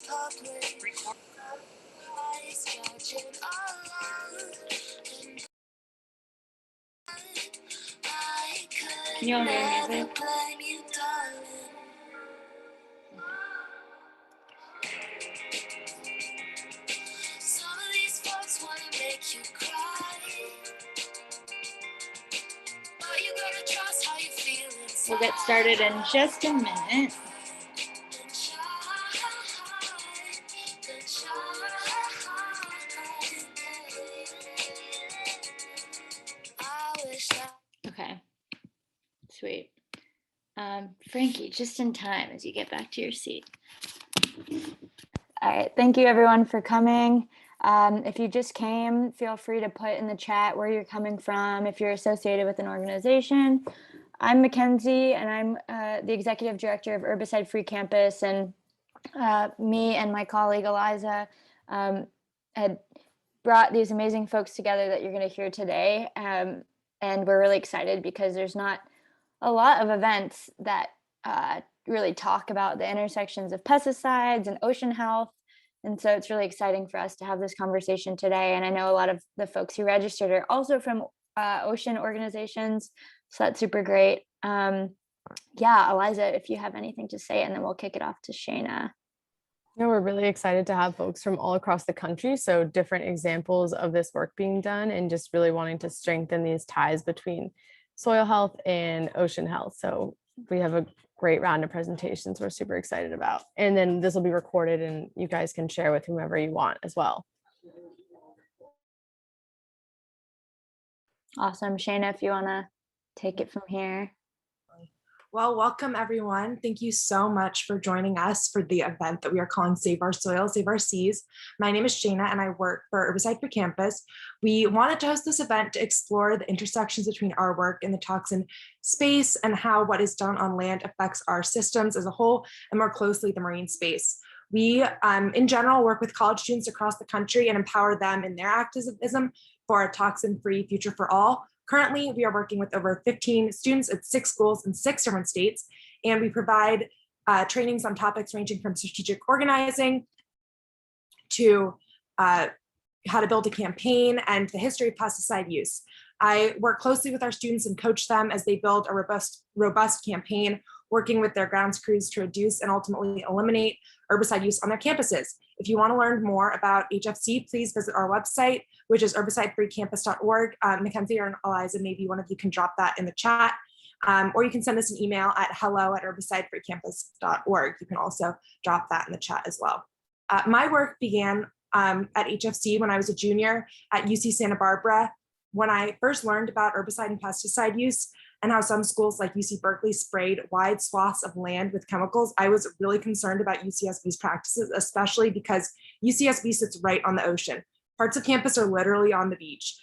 Can you all hear music? We'll get started in just a minute. Okay, sweet. Frankie, just in time as you get back to your seat. All right, thank you everyone for coming. If you just came, feel free to put in the chat where you're coming from, if you're associated with an organization. I'm Mackenzie, and I'm the Executive Director of Herbicide-Free Campus, and me and my colleague Eliza had brought these amazing folks together that you're going to hear today, and we're really excited because there's not a lot of events that really talk about the intersections of pesticides and ocean health. And so it's really exciting for us to have this conversation today. And I know a lot of the folks who registered are also from ocean organizations. So that's super great. Yeah, Eliza, if you have anything to say, and then we'll kick it off to Shayna. No, we're really excited to have folks from all across the country. So different examples of this work being done and just really wanting to strengthen these ties between soil health and ocean health. So we have a great round of presentations we're super excited about. And then this will be recorded and you guys can share with whomever you want as well. Awesome. Shayna, if you want to take it from here. Well, welcome everyone. Thank you so much for joining us for the event that we are calling Save Our Soil, Save Our Seas. My name is Shayna and I work for Herbicide-Free Campus. We wanted to host this event to explore the intersections between our work in the toxin space and how what is done on land affects our systems as a whole and more closely the marine space. We, in general, work with college students across the country and empower them in their activism for a toxin-free future for all. Currently, we are working with over 15 students at 6 schools in 6 different states, and we provide trainings on topics ranging from strategic organizing to how to build a campaign and the history of pesticide use. I work closely with our students and coach them as they build a robust campaign, working with their grounds crews to reduce and ultimately eliminate herbicide use on their campuses. If you want to learn more about HFC, please visit our website, which is herbicide-freecampus.org. Mackenzie or Eliza, maybe one of you can drop that in the chat, or you can send us an email at hello@herbicide-freecampus.org. You can also drop that in the chat as well. My work began at HFC when I was a junior at UC Santa Barbara. When I first learned about herbicide and pesticide use and how some schools like UC Berkeley sprayed wide swaths of land with chemicals, I was really concerned about UCSB's practices, especially because UCSB sits right on the ocean. Parts of campus are literally on the beach.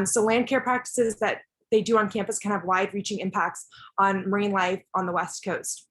So land care practices that they do on campus can have wide-reaching impacts on marine life on the West Coast.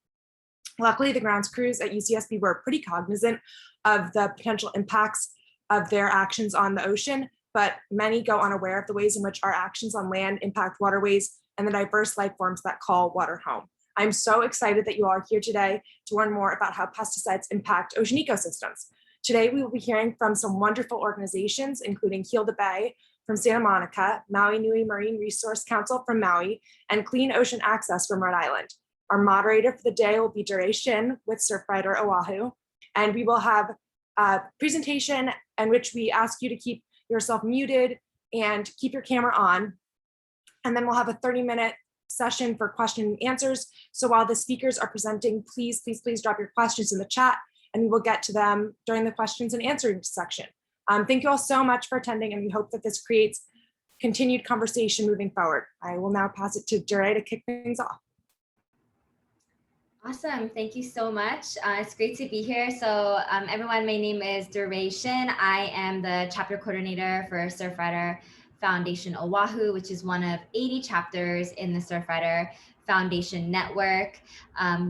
Luckily, the grounds crews at UCSB were pretty cognizant of the potential impacts of their actions on the ocean, but many go unaware of the ways in which our actions on land impact waterways and the diverse life forms that call water home. I'm so excited that you all are here today to learn more about how pesticides impact ocean ecosystems. Today, we will be hearing from some wonderful organizations, including Heal the Bay from Santa Monica, Maui Nui Marine Resource Council from Maui, and Clean Ocean Access from Rhode Island. Our moderator for the day will be Shin with Surfrider Oahu, and we will have a presentation in which we ask you to keep yourself muted and keep your camera on. And then we'll have a 30-minute session for question and answers. So while the speakers are presenting, please drop your questions in the chat and we will get to them during the questions and answers section. Thank you all so much for attending, and we hope that this creates continued conversation moving forward. I will now pass it to Duray to kick things off. Awesome, thank you so much. It's great to be here. So everyone, my name is Shin. I am the chapter coordinator for Surfrider Foundation Oahu, which is one of 80 chapters in the Surfrider Foundation Network.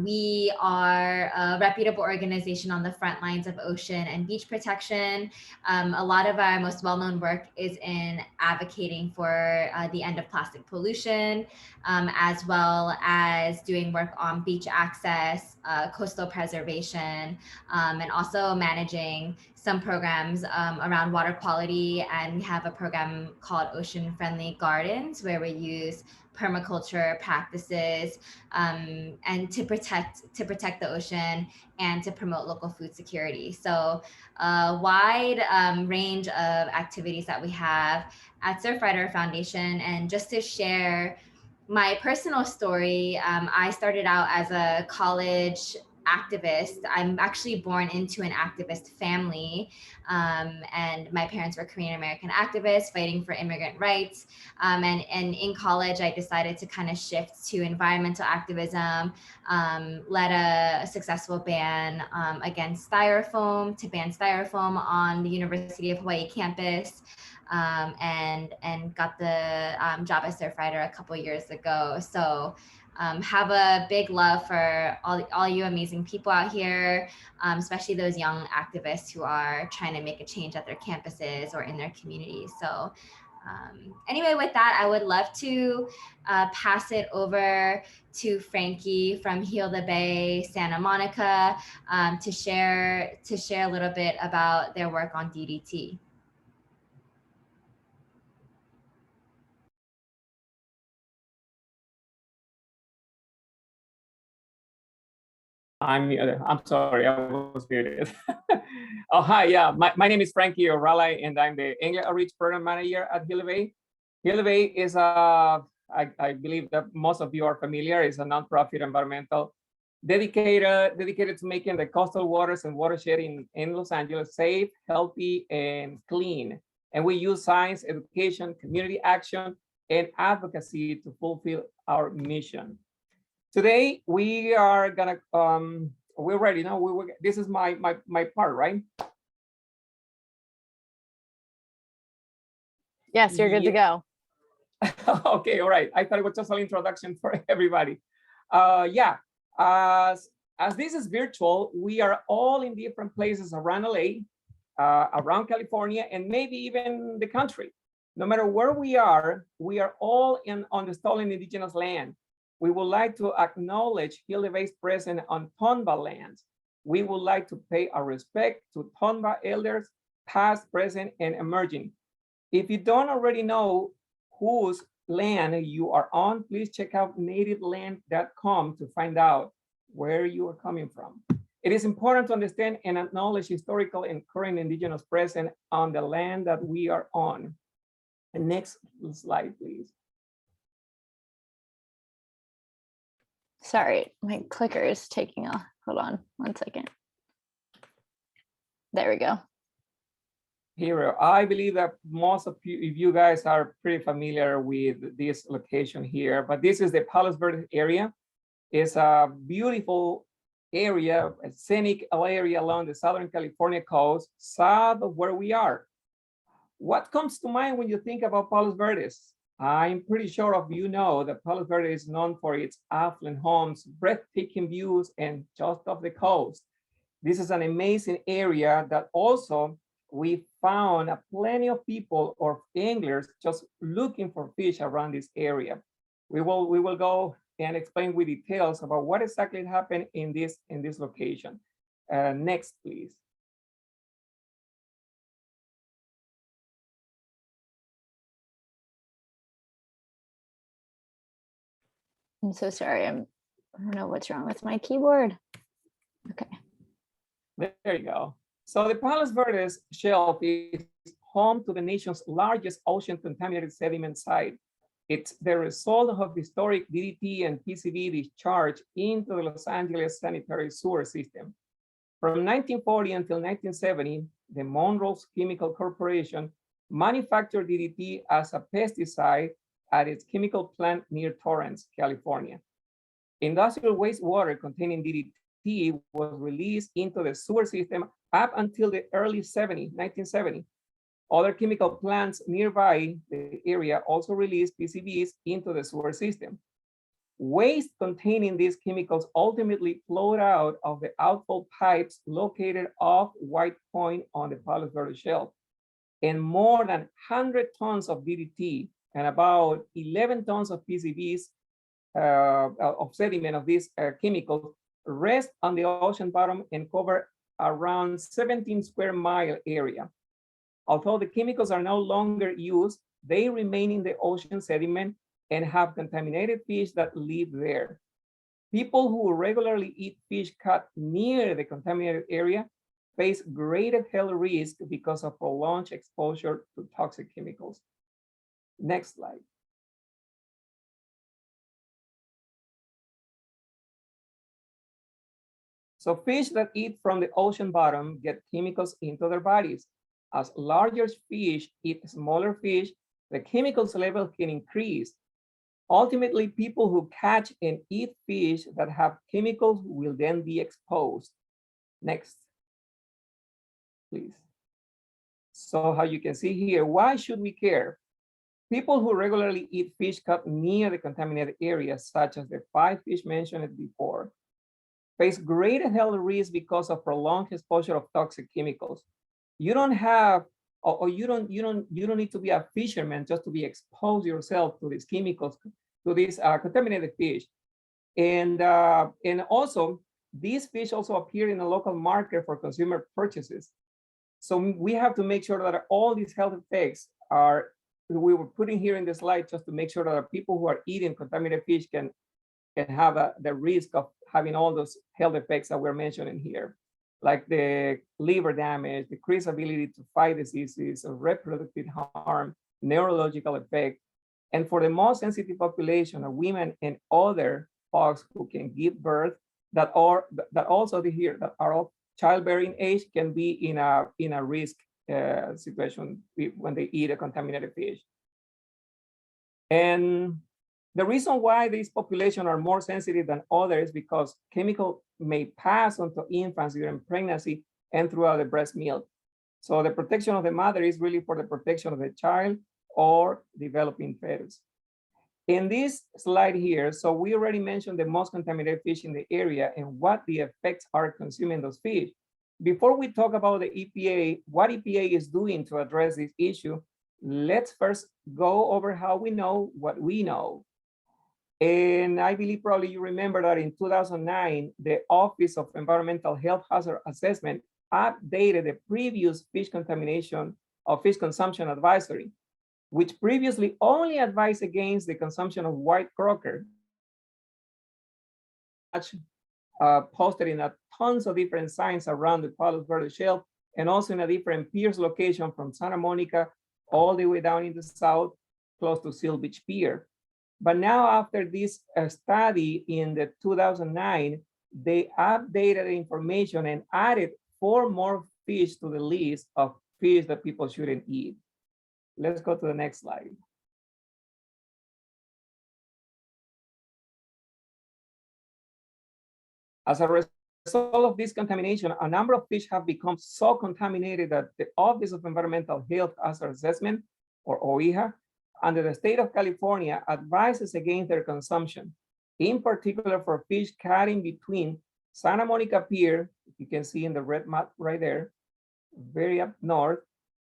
We are a reputable organization on the front lines of ocean and beach protection. A lot of our most well-known work is in advocating for the end of plastic pollution, as well as doing work on beach access, coastal preservation, and also managing some programs around water quality. And we have a program called Ocean Friendly Gardens, where we use permaculture practices and to protect the ocean and to promote local food security. So a wide range of activities that we have at Surfrider Foundation. And just to share my personal story, I started out as a college activist. I'm actually born into an activist family, and my parents were Korean American activists fighting for immigrant rights. And in college, I decided to kind of shift to environmental activism, led a successful ban against styrofoam, to ban styrofoam on the University of Hawaii campus. And got the job as Surfrider a couple years ago. So have a big love for all you amazing people out here, especially those young activists who are trying to make a change at their campuses or in their communities. So anyway, with that, I would love to pass it over to Frankie from Heal the Bay, Santa Monica, to share a little bit about their work on DDT. I'm sorry, I was muted. Oh, hi, yeah, my name is Frankie O'Reilly, and I'm the English Outreach Program Manager at Heal the Bay. Heal the Bay is I believe that most of you are familiar, is a nonprofit environmental dedicated to making the coastal waters and watershed in Los Angeles safe, healthy, and clean. And we use science, education, community action, and advocacy to fulfill our mission. Today we are gonna we're ready now. This is my part, right? Yes, you're good to go. Okay, all right. I thought it was just an introduction for everybody. Yeah, as this is virtual, we are all in different places around LA, around California, and maybe even the country. No matter where we are all on the stolen indigenous land. We would like to acknowledge Heal the Bay's presence on Tonga lands. We would like to pay our respect to Tonga elders, past, present, and emerging. If you don't already know whose land you are on, please check out nativeland.com to find out where you are coming from. It is important to understand and acknowledge historical and current indigenous presence on the land that we are on. The next slide, please. Sorry, my clicker is taking off. Hold on 1 second. There we go. Here, I believe that most of you guys are pretty familiar with this location here, but this is the Palos Verdes area. It's a beautiful area, a scenic area along the Southern California coast, south of where we are. What comes to mind when you think about Palos Verdes? I'm pretty sure of you know that Palos Verdes is known for its affluent homes, breathtaking views, and just off the coast. This is an amazing area that also we found plenty of people or anglers just looking for fish around this area. We will go and explain with details about what exactly happened in this location. Next, please. I'm so sorry. I don't know what's wrong with my keyboard. Okay. There you go. So the Palos Verdes shelf is home to the nation's largest ocean contaminated sediment site. It's the result of historic DDT and PCB discharge into the Los Angeles sanitary sewer system. From 1940 until 1970, the Monroe's Chemical Corporation manufactured DDT as a pesticide at its chemical plant near Torrance, California. Industrial wastewater containing DDT was released into the sewer system up until the early 1970. Other chemical plants nearby the area also released PCBs into the sewer system. Waste containing these chemicals ultimately flowed out of the outfall pipes located off White Point on the Palos Verdes Shelf. And more than 100 tons of DDT and about 11 tons of PCBs of sediment of these chemicals rest on the ocean bottom and cover around 17 square mile area. Although the chemicals are no longer used, they remain in the ocean sediment and have contaminated fish that live there. People who regularly eat fish caught near the contaminated area face greater health risk because of prolonged exposure to toxic chemicals. Next slide. So fish that eat from the ocean bottom get chemicals into their bodies. As larger fish eat smaller fish, the chemicals level can increase. Ultimately, people who catch and eat fish that have chemicals will then be exposed. Next, please. So how you can see here, why should we care? People who regularly eat fish caught near the contaminated areas, such as the 5 fish mentioned before, face greater health risk because of prolonged exposure of toxic chemicals. You don't have, or you don't need to be a fisherman just to be exposed yourself to these chemicals, to these contaminated fish. And also, these fish also appear in the local market for consumer purchases. So we have to make sure that all these health effects are, we were putting here in the slide just to make sure that people who are eating contaminated fish can have the risk of having all those health effects that we're mentioning here, like the liver damage, decreased ability to fight diseases, reproductive harm, neurological effect. And for the most sensitive population of women and other folks who can give birth, that also here that are of childbearing age can be in a risk situation when they eat a contaminated fish. And the reason why these populations are more sensitive than others is because chemical may pass on to infants during pregnancy and throughout the breast milk. So the protection of the mother is really for the protection of the child or developing fetus. In this slide here, so we already mentioned the most contaminated fish in the area and what the effects are consuming those fish. Before we talk about the EPA, what EPA is doing to address this issue, let's first go over how we know what we know. And I believe probably you remember that in 2009, the Office of Environmental Health Hazard Assessment updated the previous fish contamination or fish consumption advisory, which previously only advised against the consumption of white croaker, posted in tons of different signs around the Palos Verdes Shelf, and also in a different piers location from Santa Monica all the way down in the south, close to Seal Beach Pier. But now after this study in the 2009, they updated the information and added 4 more fish to the list of fish that people shouldn't eat. Let's go to the next slide. As a result of this contamination, a number of fish have become so contaminated that the Office of Environmental Health Hazard Assessment, or OEHA, under the state of California advises against their consumption, in particular for fish caught in between Santa Monica Pier, you can see in the red map right there, very up north,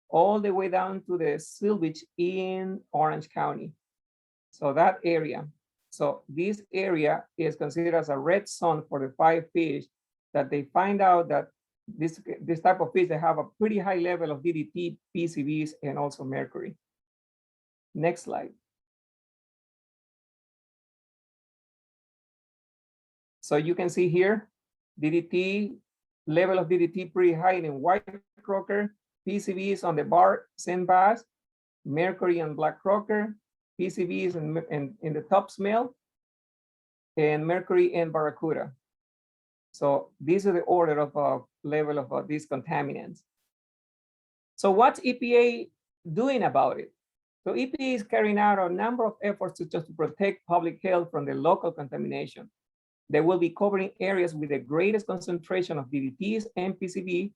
all the way down to the Seal Beach in Orange County. So that area. So this area is considered as a red zone for the 5 fish that they find out that this type of fish, they have a pretty high level of DDT, PCBs, and also mercury. Next slide. So you can see here, DDT, level of DDT pretty high in white croaker, PCBs on the bar sand bass, mercury and black croaker, PCBs in the top smell, and mercury and barracuda. So these are the order of level of these contaminants. So what's EPA doing about it? So EPA is carrying out a number of efforts to protect public health from the local contamination. They will be covering areas with the greatest concentration of DDTs and PCB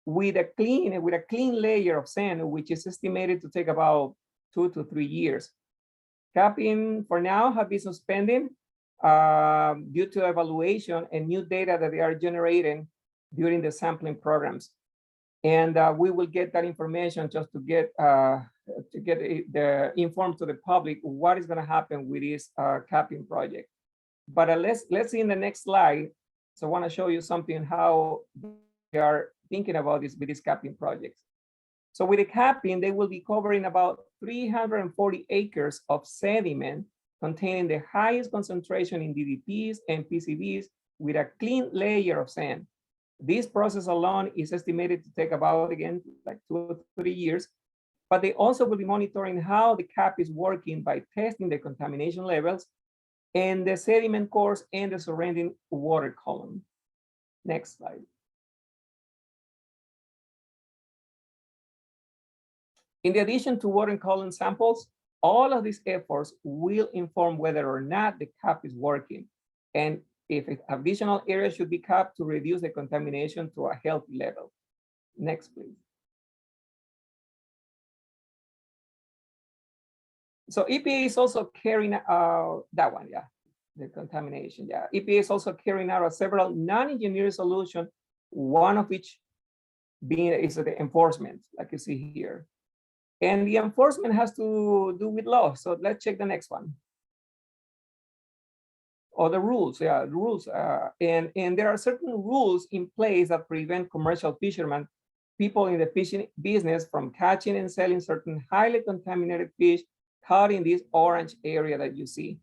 with a clean layer of sand, which is estimated to take about 2 to 3 years. Capping for now have been suspended due to evaluation and new data that they are generating during the sampling programs. And we will get that information just to get informed to the public what is going to happen with this capping project. But let's see in the next slide. So I want to show you something how they are thinking about this with these capping projects. So with the capping, they will be covering about 340 acres of sediment containing the highest concentration in DDTs and PCBs with a clean layer of sand. This process alone is estimated to take about, again, like 2 or 3 years, but they also will be monitoring how the cap is working by testing the contamination levels and the sediment cores and the surrounding water column. Next slide. In addition to water column samples, all of these efforts will inform whether or not the cap is working and if additional areas should be capped to reduce the contamination to a healthy level. Next, please. So EPA is also carrying out that one, yeah, the contamination, yeah. EPA is also carrying out several non-engineering solutions, one of which being is the enforcement, like you see here. And the enforcement has to do with law. So let's check the next one. Or the rules, yeah, the rules. And there are certain rules in place that prevent commercial fishermen, people in the fishing business, from catching and selling certain highly contaminated fish caught in this orange area that you see.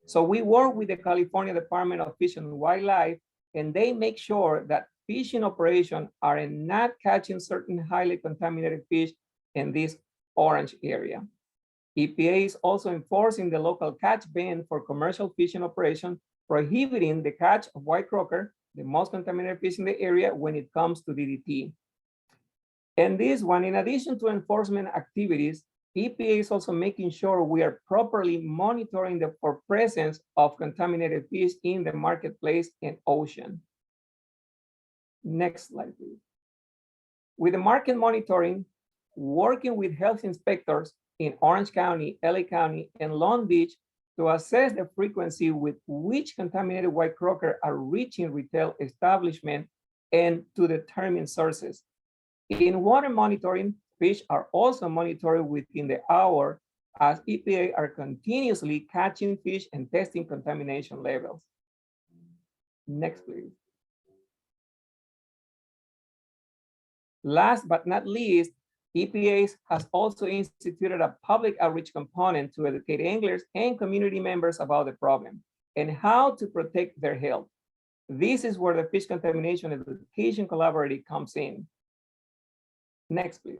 So we work with the California Department of Fish and Wildlife, and they make sure that fishing operations are not catching certain highly contaminated fish in this orange area. EPA is also enforcing the local catch ban for commercial fishing operations, prohibiting the catch of white croaker, the most contaminated fish in the area, when it comes to DDT. And this one, in addition to enforcement activities, EPA is also making sure we are properly monitoring the presence of contaminated fish in the marketplace and ocean. Next slide, please. With the market monitoring, working with health inspectors in Orange County, LA County, and Long Beach to assess the frequency with which contaminated white croaker are reaching retail establishment and to determine sources. In water monitoring, fish are also monitored within the hour as EPA are continuously catching fish and testing contamination levels. Next, please. Last but not least, EPA has also instituted a public outreach component to educate anglers and community members about the problem and how to protect their health. This is where the Fish Contamination Education Collaborative comes in. Next, please.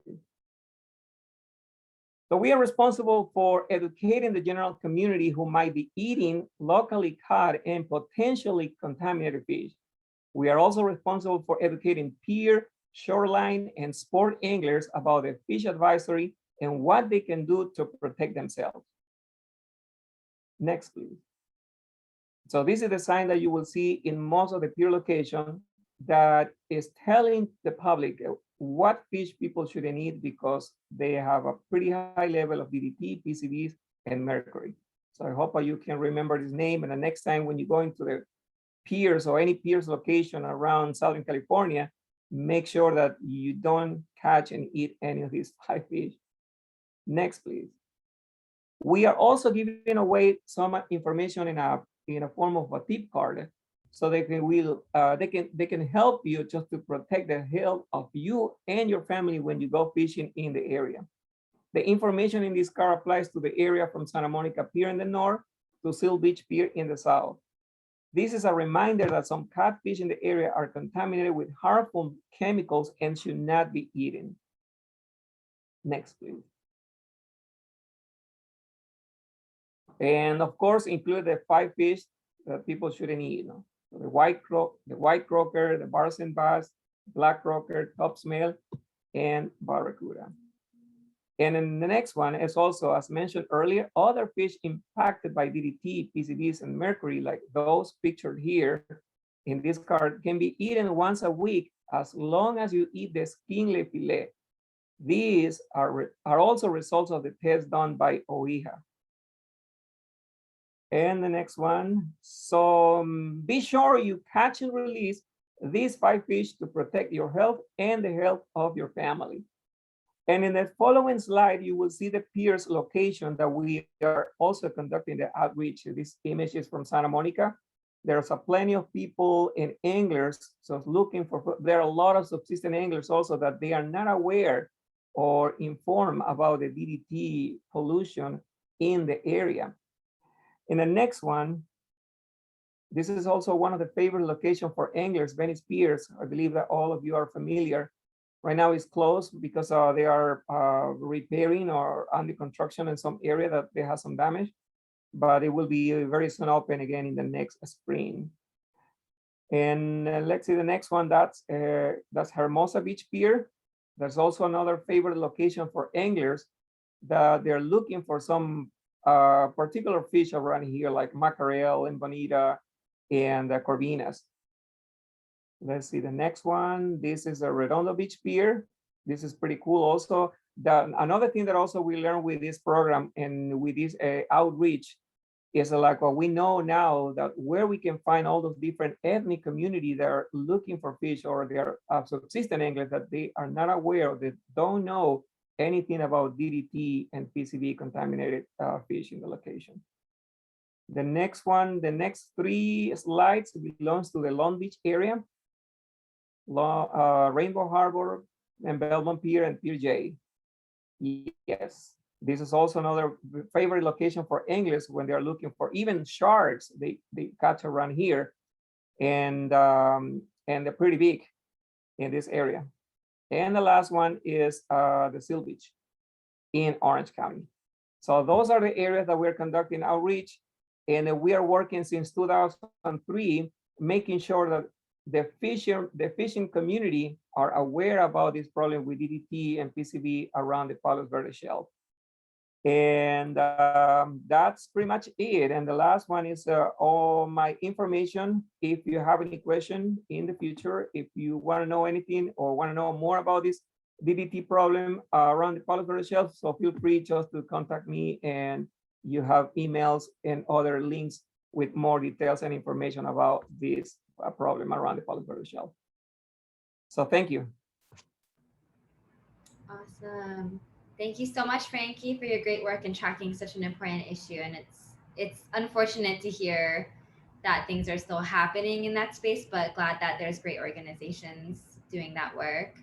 So we are responsible for educating the general community who might be eating locally caught and potentially contaminated fish. We are also responsible for educating pier, shoreline, and sport anglers about the fish advisory and what they can do to protect themselves. Next, please. So this is the sign that you will see in most of the pier locations that is telling the public what fish people shouldn't eat because they have a pretty high level of DDT, PCBs, and mercury. So I hope you can remember this name, and the next time when you go into the piers or any piers location around Southern California, make sure that you don't catch and eat any of these high fish. Next, please. We are also giving away some information in a form of a tip card, so they can help you just to protect the health of you and your family when you go fishing in the area. The information in this card applies to the area from Santa Monica Pier in the north to Seal Beach Pier in the south. This is a reminder that some catfish in the area are contaminated with harmful chemicals and should not be eaten. Next, please. And of course, include the 5 fish that people shouldn't eat. So the white croaker, the Barson bass, black croaker, top smell, and barracuda. And then the next one is also, as mentioned earlier, other fish impacted by DDT, PCBs, and mercury, like those pictured here in this card, can be eaten once a week as long as you eat the skinless fillet. These are also results of the test done by OEHA. And the next one. So be sure you catch and release these 5 fish to protect your health and the health of your family. And in the following slide, you will see the piers location that we are also conducting the outreach. This image is from Santa Monica. There's a plenty of people and anglers. So looking for, there are a lot of subsistence anglers also that they are not aware or informed about the DDT pollution in the area. In the next one, this is also one of the favorite locations for anglers, Venice Piers. I believe that all of you are familiar. Right now it's closed because they are repairing or under construction in some area that they have some damage, but it will be very soon open again in the next spring. And let's see the next one. That's Hermosa Beach Pier. There's also another favorite location for anglers that they're looking for some particular fish around here, like mackerel and bonita and corvinas. Let's see the next one. This is a Redondo Beach Pier. This is pretty cool also. Another thing that also we learned with this program and with this outreach is like what we know now, that where we can find all those different ethnic communities that are looking for fish, or they are subsistence anglers that they are not aware of, they don't know anything about DDT and PCB contaminated fish in the location. The next one, the next 3 slides belongs to the Long Beach area. Rainbow Harbor and Belmont Pier and Pier J. Yes, this is also another favorite location for anglers when they're looking for even sharks. They catch around here, and they're pretty big in this area. And the last one is the Seal Beach in Orange County. So those are the areas that we're conducting outreach, and we are working since 2003, making sure that the fishing community are aware about this problem with DDT and PCB around the Palos Verdes Shelf. And that's pretty much it. And the last one is all my information. If you have any question in the future, if you want to know anything or want to know more about this DDT problem around the Palos Verdes Shelf, so feel free just to contact me, and you have emails and other links with more details and information about this problem around the Palos Verdes Shelf. So thank you. Awesome. Thank you so much, Frankie, for your great work in tracking such an important issue. And it's unfortunate to hear that things are still happening in that space, but glad that there's great organizations doing that work.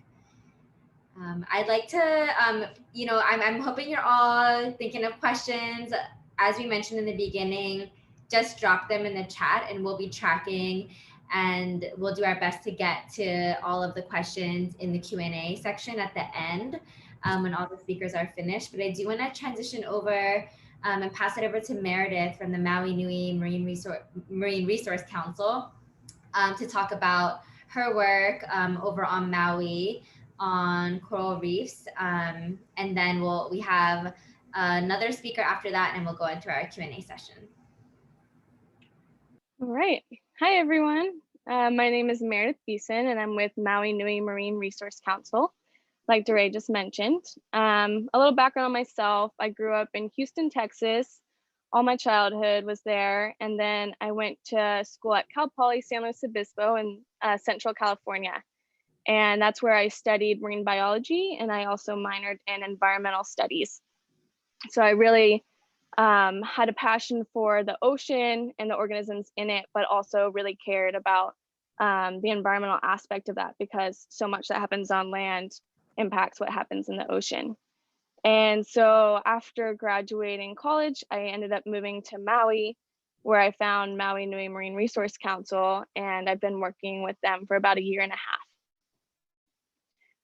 I'd like to, I'm hoping you're all thinking of questions. As we mentioned in the beginning, just drop them in the chat and we'll be tracking, and we'll do our best to get to all of the questions in the Q&A section at the end when all the speakers are finished. But I do want to transition over and pass it over to Meredith from the Maui Nui Marine Resource Council to talk about her work over on Maui on coral reefs. And then we have another speaker after that, and we'll go into our Q&A session. All right. Hi, everyone. My name is Meredith Beeson, and I'm with Maui Nui Marine Resource Council, like DeRay just mentioned. A little background on myself. I grew up in Houston, Texas. All my childhood was there. And then I went to school at Cal Poly San Luis Obispo in Central California. And that's where I studied marine biology, and I also minored in environmental studies. So I really had a passion for the ocean and the organisms in it, but also really cared about the environmental aspect of that, because so much that happens on land impacts what happens in the ocean. And so after graduating college, I ended up moving to Maui, where I found Maui Nui Marine Resource Council, and I've been working with them for about 1.5 years.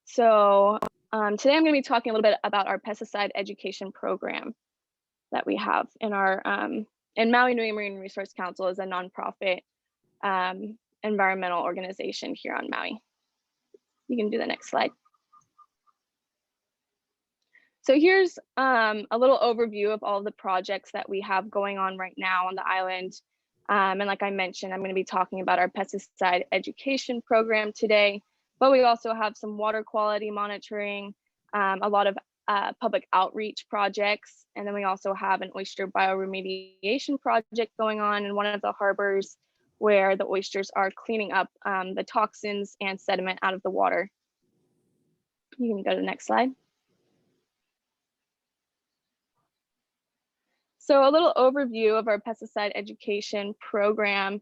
So today I'm going to be talking a little bit about our pesticide education program that we have in our and Maui Nui Marine Resource Council is a nonprofit environmental organization here on Maui. You can do the next slide. So here's a little overview of all of the projects that we have going on right now on the island. And like I mentioned, I'm going to be talking about our pesticide education program today, but we also have some water quality monitoring, a lot of public outreach projects. And then we also have an oyster bioremediation project going on in one of the harbors where the oysters are cleaning up the toxins and sediment out of the water. You can go to the next slide. So a little overview of our pesticide education program.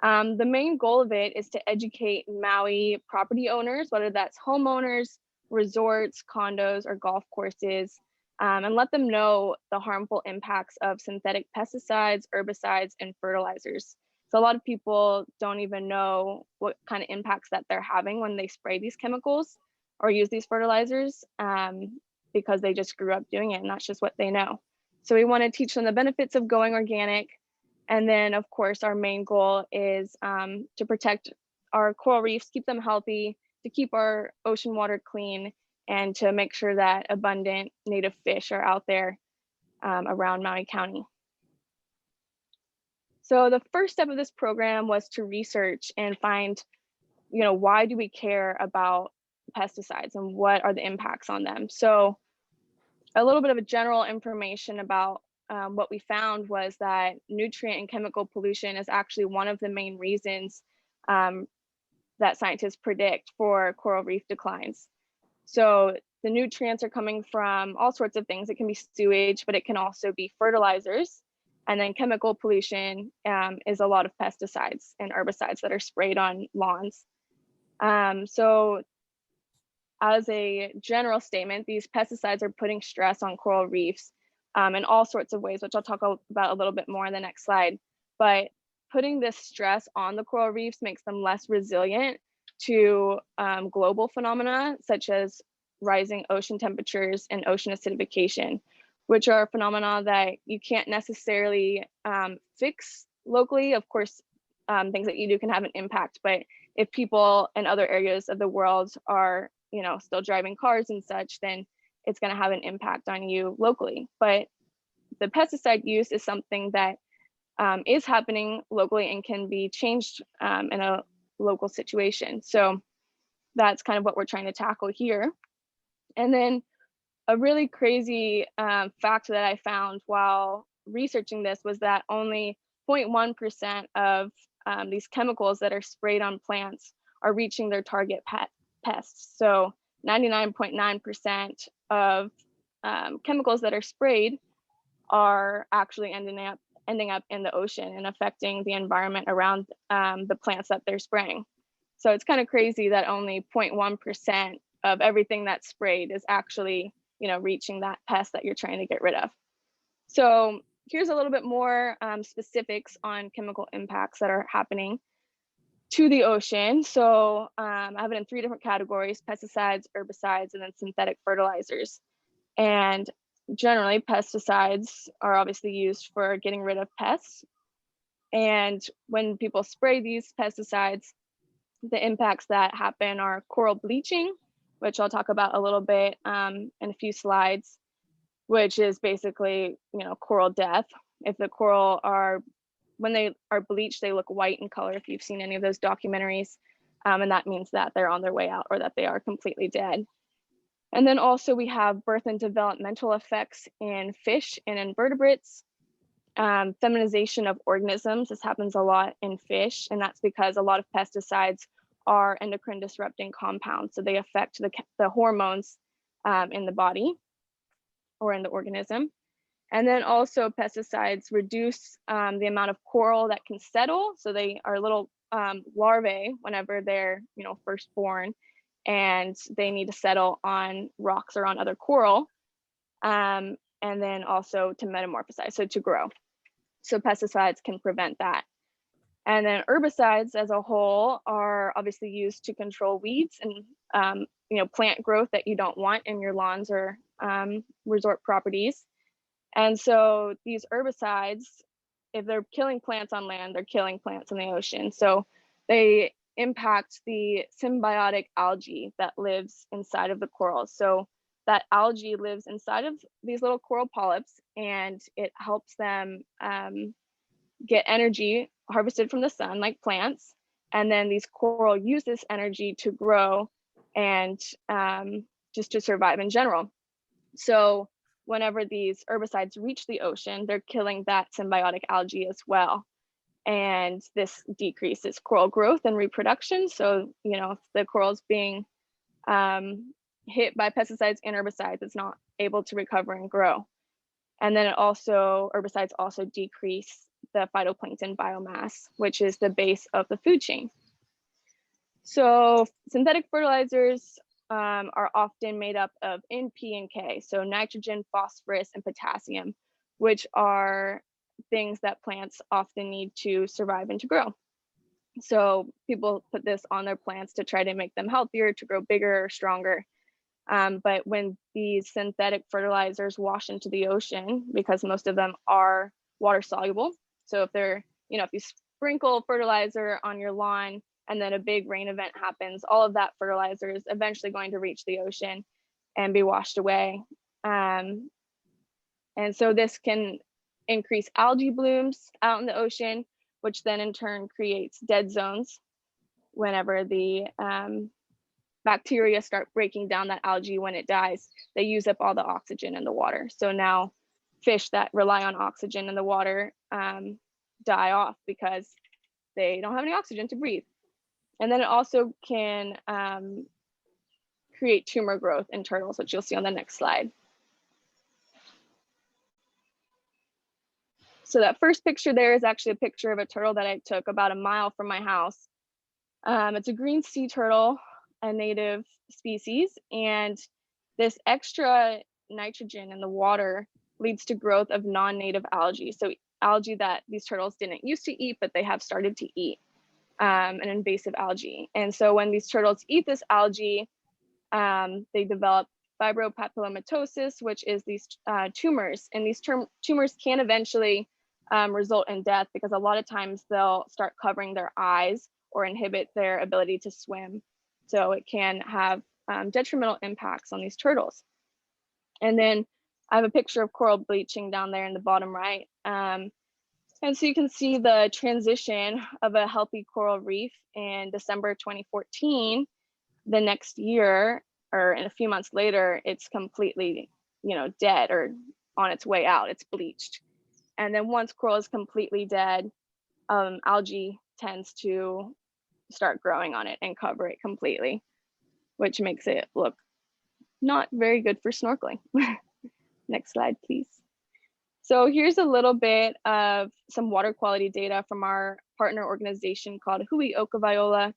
The main goal of it is to educate Maui property owners, whether that's homeowners, resorts, condos, or golf courses, and let them know the harmful impacts of synthetic pesticides, herbicides, and fertilizers. So a lot of people don't even know what kind of impacts that they're having when they spray these chemicals or use these fertilizers, because they just grew up doing it and that's just what they know. So we want to teach them the benefits of going organic. And then of course, our main goal is to protect our coral reefs, keep them healthy, to keep our ocean water clean, and to make sure that abundant native fish are out there around Maui County. So the first step of this program was to research and find, why do we care about pesticides and what are the impacts on them? So a little bit of a general information about what we found was that nutrient and chemical pollution is actually one of the main reasons that scientists predict for coral reef declines. So the nutrients are coming from all sorts of things. It can be sewage, but it can also be fertilizers. And then chemical pollution is a lot of pesticides and herbicides that are sprayed on lawns. So as a general statement, these pesticides are putting stress on coral reefs in all sorts of ways, which I'll talk about a little bit more in the next slide. But putting this stress on the coral reefs makes them less resilient to global phenomena, such as rising ocean temperatures and ocean acidification, which are phenomena that you can't necessarily fix locally. Of course, things that you do can have an impact, but if people in other areas of the world are still driving cars and such, then it's going to have an impact on you locally. But the pesticide use is something that is happening locally and can be changed in a local situation. So that's kind of what we're trying to tackle here. And then a really crazy fact that I found while researching this was that only 0.1% of these chemicals that are sprayed on plants are reaching their target pests. So 99.9% of chemicals that are sprayed are actually ending up in the ocean and affecting the environment around the plants that they're spraying. So it's kind of crazy that only 0.1% of everything that's sprayed is actually reaching that pest that you're trying to get rid of. So here's a little bit more specifics on chemical impacts that are happening to the ocean. So I have it in 3 different categories: pesticides, herbicides, and then synthetic fertilizers. And generally, pesticides are obviously used for getting rid of pests. And when people spray these pesticides, the impacts that happen are coral bleaching, which I'll talk about a little bit in a few slides, which is basically, coral death. If the coral when they are bleached, they look white in color, if you've seen any of those documentaries. And that means that they're on their way out or that they are completely dead. And then also we have birth and developmental effects in fish and invertebrates. Feminization of organisms. This happens a lot in fish, and that's because a lot of pesticides are endocrine disrupting compounds. So they affect the hormones in the body or in the organism. And then also pesticides reduce the amount of coral that can settle. So they are little larvae whenever they're first born, and they need to settle on rocks or on other coral. And then also to metamorphosize, so to grow. So pesticides can prevent that. And then herbicides as a whole are obviously used to control weeds and plant growth that you don't want in your lawns or resort properties. And so these herbicides, if they're killing plants on land, they're killing plants in the ocean. So they impact the symbiotic algae that lives inside of the corals. So that algae lives inside of these little coral polyps, and it helps them get energy harvested from the sun like plants. And then these coral use this energy to grow and just to survive in general. So whenever these herbicides reach the ocean, they're killing that symbiotic algae as well. And this decreases coral growth and reproduction. So, you know, if the coral's being hit by pesticides and herbicides, it's not able to recover and grow. And then herbicides also decrease the phytoplankton biomass, which is the base of the food chain. So synthetic fertilizers are often made up of N, P, and K, so nitrogen, phosphorus, and potassium, which are things that plants often need to survive and to grow. So people put this on their plants to try to make them healthier, to grow bigger or stronger. But when these synthetic fertilizers wash into the ocean, because most of them are water soluble, so if they're, you know, if you sprinkle fertilizer on your lawn and then a big rain event happens, all of that fertilizer is eventually going to reach the ocean and be washed away. And so this can increase algae blooms out in the ocean, which then in turn creates dead zones. Whenever the bacteria start breaking down that algae, when it dies, they use up all the oxygen in the water. So now fish that rely on oxygen in the water die off because they don't have any oxygen to breathe. And then it also can create tumor growth in turtles, which you'll see on the next slide. So that first picture there is actually a picture of a turtle that I took about a mile from my house. It's a green sea turtle, a native species, and this extra nitrogen in the water leads to growth of non-native algae. So algae that these turtles didn't used to eat, but they have started to eat, an invasive algae. And so when these turtles eat this algae, they develop fibropapillomatosis, which is these tumors. And these tumors can eventually result in death, because a lot of times they'll start covering their eyes or inhibit their ability to swim. So it can have detrimental impacts on these turtles. And then I have a picture of coral bleaching down there in the bottom right. And so you can see the transition of a healthy coral reef in December 2014. The next year, or in a few months later, it's completely, you know, dead or on its way out. It's bleached. And then once coral is completely dead, algae tends to start growing on it and cover it completely, which makes it look not very good for snorkeling. Next slide, please. So here's a little bit of some water quality data from our partner organization called Hui Oka Viola.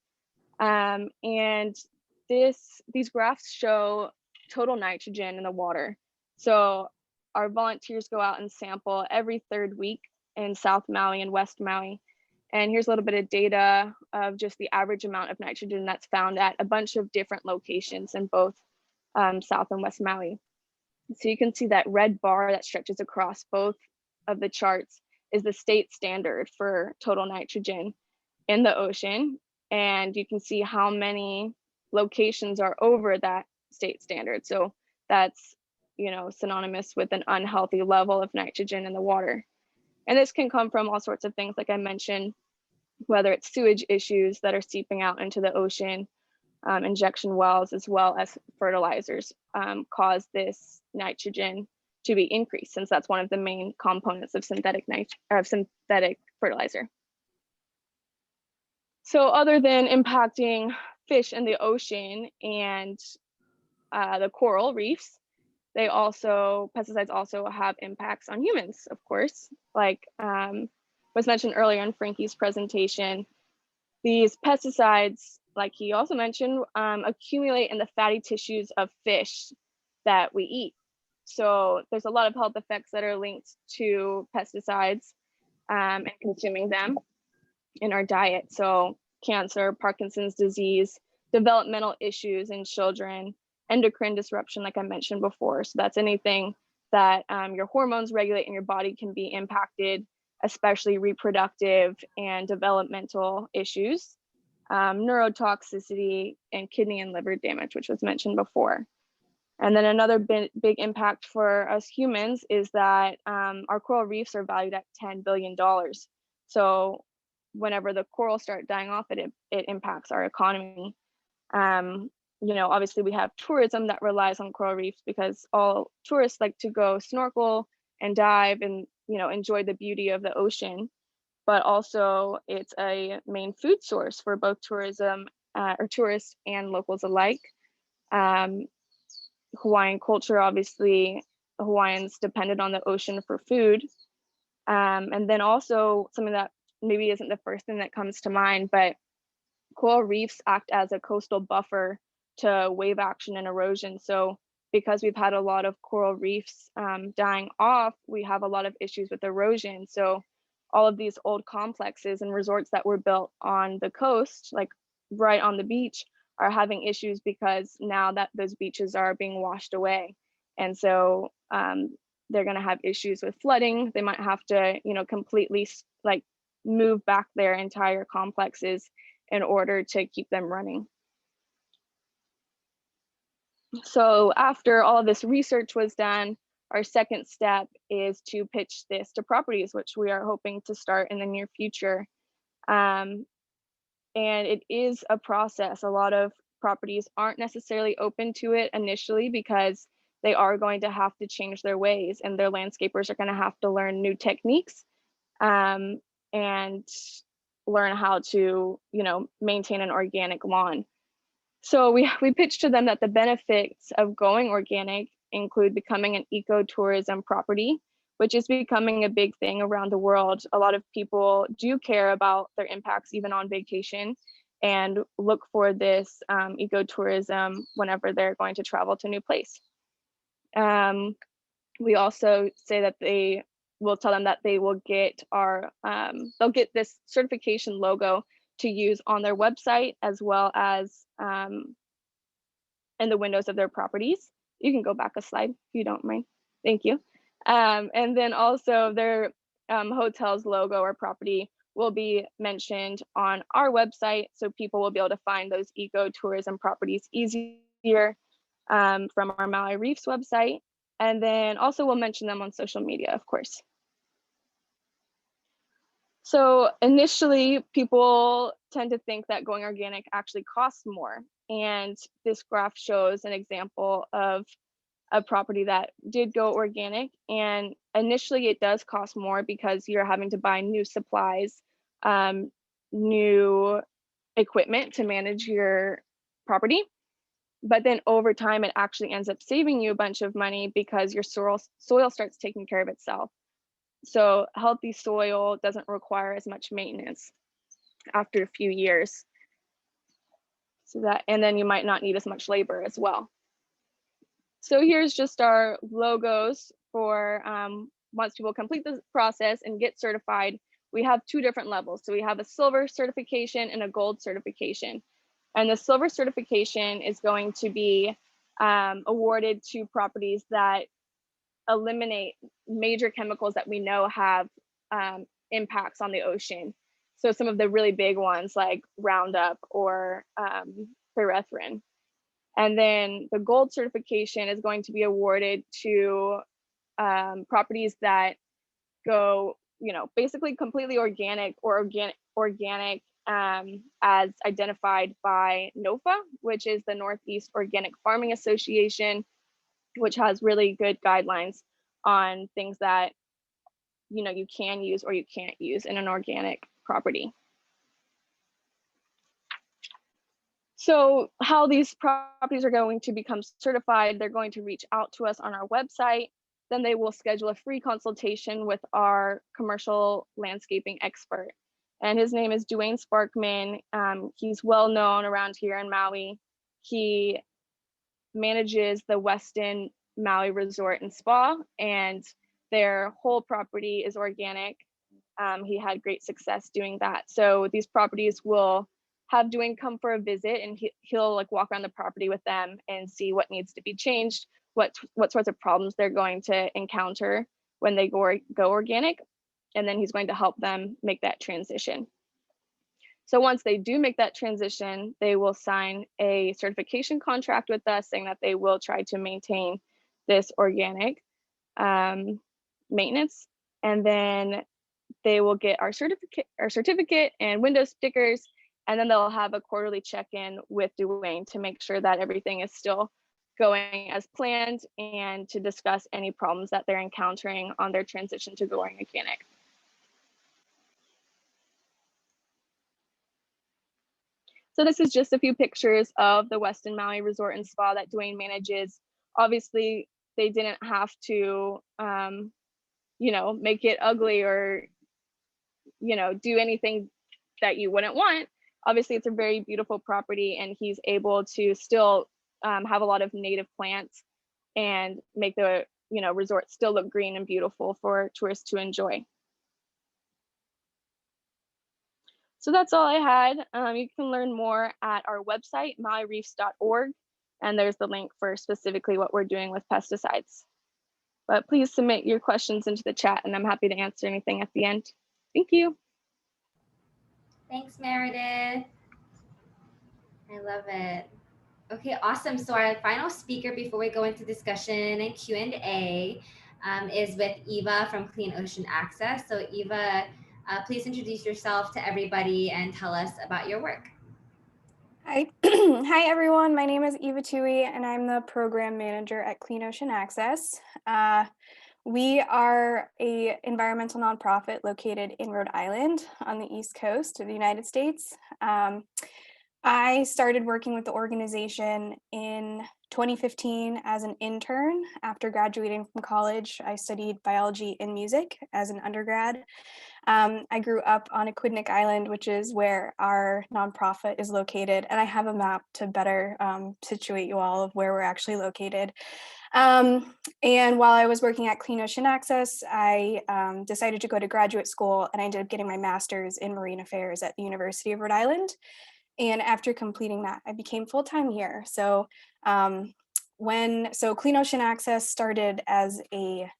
And these graphs show total nitrogen in the water. So our volunteers go out and sample every third week in South Maui and West Maui. And here's a little bit of data of just the average amount of nitrogen that's found at a bunch of different locations in both South and West Maui. So you can see that red bar that stretches across both of the charts is the state standard for total nitrogen in the ocean. And you can see how many locations are over that state standard. So that's, you know, synonymous with an unhealthy level of nitrogen in the water. And this can come from all sorts of things, like I mentioned, whether it's sewage issues that are seeping out into the ocean, injection wells, as well as fertilizers cause this nitrogen to be increased, since that's one of the main components of synthetic fertilizer. So other than impacting fish in the ocean and the coral reefs, pesticides also have impacts on humans, of course. Like was mentioned earlier in Frankie's presentation, these pesticides, like he also mentioned, accumulate in the fatty tissues of fish that we eat. So there's a lot of health effects that are linked to pesticides and consuming them in our diet. So cancer, Parkinson's disease, developmental issues in children, endocrine disruption, like I mentioned before. So that's anything that your hormones regulate in your body can be impacted, especially reproductive and developmental issues, neurotoxicity, and kidney and liver damage, which was mentioned before. And then another big impact for us humans is that our coral reefs are valued at $10 billion. So whenever the corals start dying off, it impacts our economy. obviously we have tourism that relies on coral reefs because all tourists like to go snorkel and dive and, enjoy the beauty of the ocean. But also it's a main food source for both tourism or tourists and locals alike. Hawaiian culture, obviously, Hawaiians depended on the ocean for food. And then also something that maybe isn't the first thing that comes to mind, but coral reefs act as a coastal buffer to wave action and erosion. So because we've had a lot of coral reefs dying off, we have a lot of issues with erosion. So all of these old complexes and resorts that were built on the coast, like right on the beach, are having issues because now that those beaches are being washed away. And so they're going to have issues with flooding. They might have to, completely like move back their entire complexes in order to keep them running. So after all of this research was done, our second step is to pitch this to properties, which we are hoping to start in the near future. And it is a process. A lot of properties aren't necessarily open to it initially because they are going to have to change their ways, and their landscapers are going to have to learn new techniques and learn how to, maintain an organic lawn. So we pitched to them that the benefits of going organic include becoming an ecotourism property, which is becoming a big thing around the world. A lot of people do care about their impacts even on vacation and look for this ecotourism whenever they're going to travel to a new place. We also say that we'll tell them that they will get they'll get this certification logo to use on their website as well as in the windows of their properties. You can go back a slide if you don't mind. Thank you. And then also their hotel's logo or property will be mentioned on our website, so people will be able to find those ecotourism properties easier from our Maui Reefs website. And then also we'll mention them on social media, of course. So initially, people tend to think that going organic actually costs more. And this graph shows an example of a property that did go organic. And initially it does cost more because you're having to buy new supplies, new equipment to manage your property. But then over time, it actually ends up saving you a bunch of money because your soil starts taking care of itself. So healthy soil doesn't require as much maintenance after a few years. And then you might not need as much labor as well. So here's just our logos for once people complete the process and get certified. We have two different levels. So we have a silver certification and a gold certification. And the silver certification is going to be awarded to properties that eliminate major chemicals that we know have impacts on the ocean. So some of the really big ones like Roundup or pyrethrin. And then the gold certification is going to be awarded to properties that go, basically completely organic or organic as identified by NOFA, which is the Northeast Organic Farming Association, which has really good guidelines on things that, you can use or you can't use in an organic property. So how these properties are going to become certified, they're going to reach out to us on our website. Then they will schedule a free consultation with our commercial landscaping expert. And his name is Dwayne Sparkman. He's well known around here in Maui. He manages the Westin Maui Resort and Spa, and their whole property is organic. He had great success doing that. So these properties will have Dwayne come for a visit, and he'll like walk around the property with them and see what needs to be changed, what sorts of problems they're going to encounter when they go organic, and then he's going to help them make that transition. So once they do make that transition, they will sign a certification contract with us saying that they will try to maintain this organic maintenance, and then they will get our certificate and window stickers And then they'll have a quarterly check-in with Dwayne to make sure that everything is still going as planned and to discuss any problems that they're encountering on their transition to going mechanic. So this is just a few pictures of the Westin Maui Resort and Spa that Dwayne manages. Obviously, they didn't have to, you know, make it ugly or, you know, do anything that you wouldn't want. Obviously, it's a very beautiful property, and he's able to still have a lot of native plants and make the, you know, resort still look green and beautiful for tourists to enjoy. So that's all I had. You can learn more at our website, mauireefs.org, and there's the link for specifically what we're doing with pesticides. But please submit your questions into the chat, and I'm happy to answer anything at the end. Thank you. Thanks, Meredith. I love it. Okay, awesome. So our final speaker before we go into discussion and Q&A is with Eva from Clean Ocean Access. So Eva, please introduce yourself to everybody and tell us about your work. Hi. Hi, everyone. My name is Eva Tui, and I'm the program manager at Clean Ocean Access. We are an environmental nonprofit located in Rhode Island on the East Coast of the United States. I started working with the organization in 2015 as an intern. After graduating from college, I studied biology and music as an undergrad. I grew up on Aquidneck Island, which is where our nonprofit is located, and I have a map to better situate you all of where we're actually located. And while I was working at Clean Ocean Access, I decided to go to graduate school, and I ended up getting my master's in marine affairs at the University of Rhode Island. And after completing that, I became full-time here. So Clean Ocean Access started as a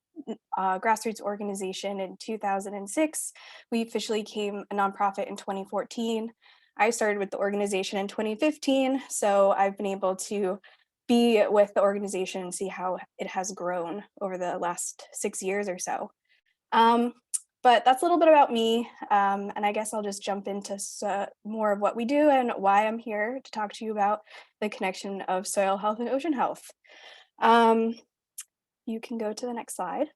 grassroots organization in 2006. We officially became a nonprofit in 2014. I started with the organization in 2015, so I've been able to be with the organization and see how it has grown over the last 6 years or so. But that's a little bit about me, and I guess I'll just jump into more of what we do and why I'm here to talk to you about the connection of soil health and ocean health. You can go to the next slide.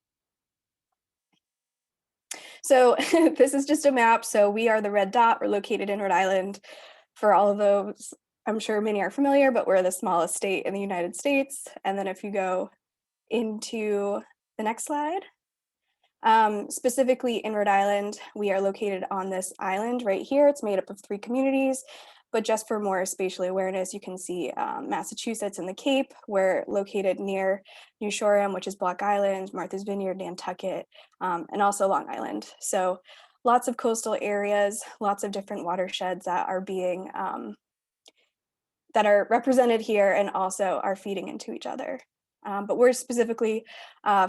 So this is just a map. So we are the red dot. We're located in Rhode Island. For all of those, I'm sure many are familiar, but we're the smallest state in the United States. And then if you go into the next slide, specifically in Rhode Island, we are located on this island right here. It's made up of 3 communities, but just for more spatial awareness, you can see Massachusetts and the Cape. We're located near New Shoreham, which is Block Island, Martha's Vineyard, Nantucket, and also Long Island. So lots of coastal areas, lots of different watersheds that are being that are represented here and also are feeding into each other. But we're specifically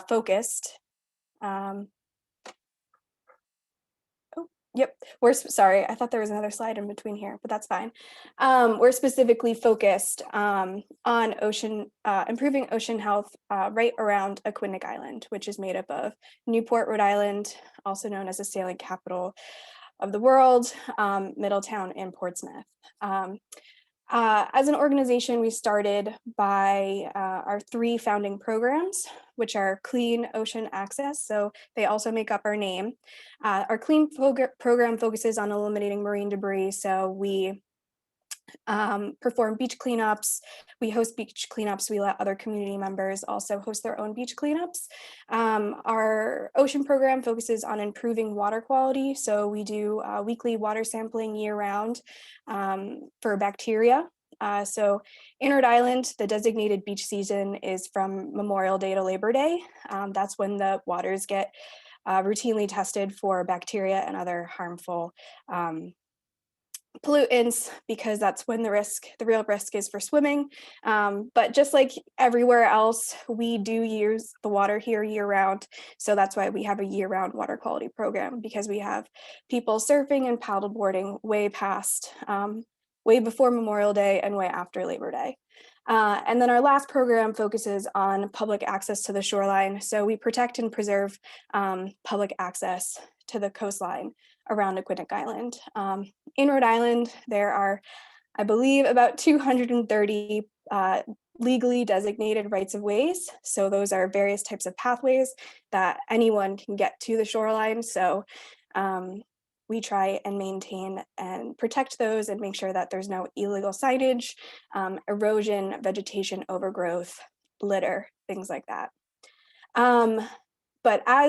focused. Yep, sorry, I thought there was another slide in between here, but that's fine. We're specifically focused on ocean, improving ocean health right around Aquidneck Island, which is made up of Newport, Rhode Island, also known as the sailing capital of the world, Middletown, and Portsmouth. As an organization, we started by our 3 founding programs, which are Clean Ocean Access. So they also make up our name. Our Clean program focuses on eliminating marine debris. So we perform beach cleanups. We host beach cleanups. We let other community members also host their own beach cleanups. Our ocean program focuses on improving water quality. So we do weekly water sampling year round for bacteria. So in Rhode Island, the designated beach season is from Memorial Day to Labor Day. That's when the waters get routinely tested for bacteria and other harmful pollutants, because that's when the real risk is for swimming. But just like everywhere else, we do use the water here year round. So that's why we have a year round water quality program, because we have people surfing and paddleboarding way before Memorial Day and way after Labor Day. And then our last program focuses on public access to the shoreline. So we protect and preserve public access to the coastline around Aquidneck Island. In Rhode Island, there are, I believe, about 230 legally designated rights of ways. So those are various types of pathways that anyone can get to the shoreline. So we try and maintain and protect those and make sure that there's no illegal signage, erosion, vegetation overgrowth, litter, things like that.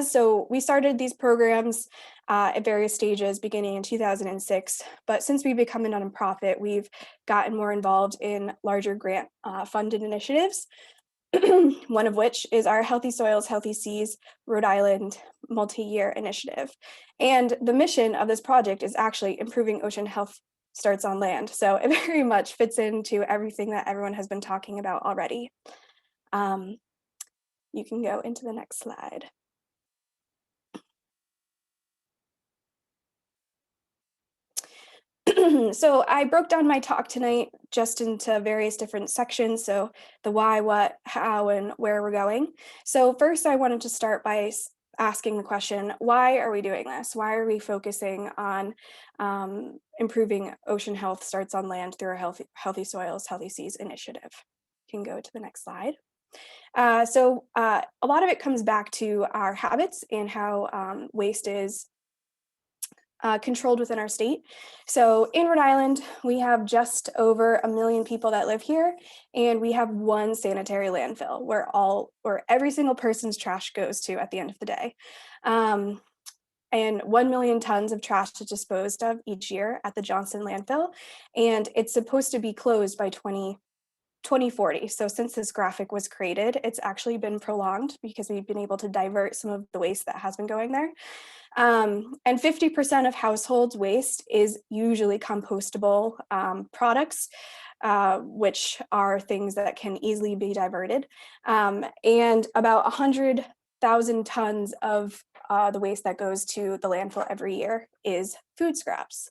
So we started these programs at various stages beginning in 2006, but since we've become a nonprofit, we've gotten more involved in larger grant funded initiatives, one of which is our Healthy Soils, Healthy Seas Rhode Island multi-year initiative. And the mission of this project is actually improving ocean health starts on land. So it very much fits into everything that everyone has been talking about already. You can go into the next slide. So I broke down my talk tonight just into various different sections. So the why, what, how, and where we're going. So first I wanted to start by asking the question, why are we doing this? Why are we focusing on improving ocean health starts on land through our Healthy Soils, Healthy Seas initiative? You can go to the next slide. So a lot of it comes back to our habits and how waste is controlled within our state. So in Rhode Island, we have just over 1 million people that live here, and we have one sanitary landfill where every single person's trash goes to at the end of the day. And 1 million tons of trash is disposed of each year at the Johnson landfill, and it's supposed to be closed by 2040. So since this graphic was created, it's actually been prolonged because we've been able to divert some of the waste that has been going there. And 50% of households' waste is usually compostable products, which are things that can easily be diverted. And about 100,000 tons of the waste that goes to the landfill every year is food scraps.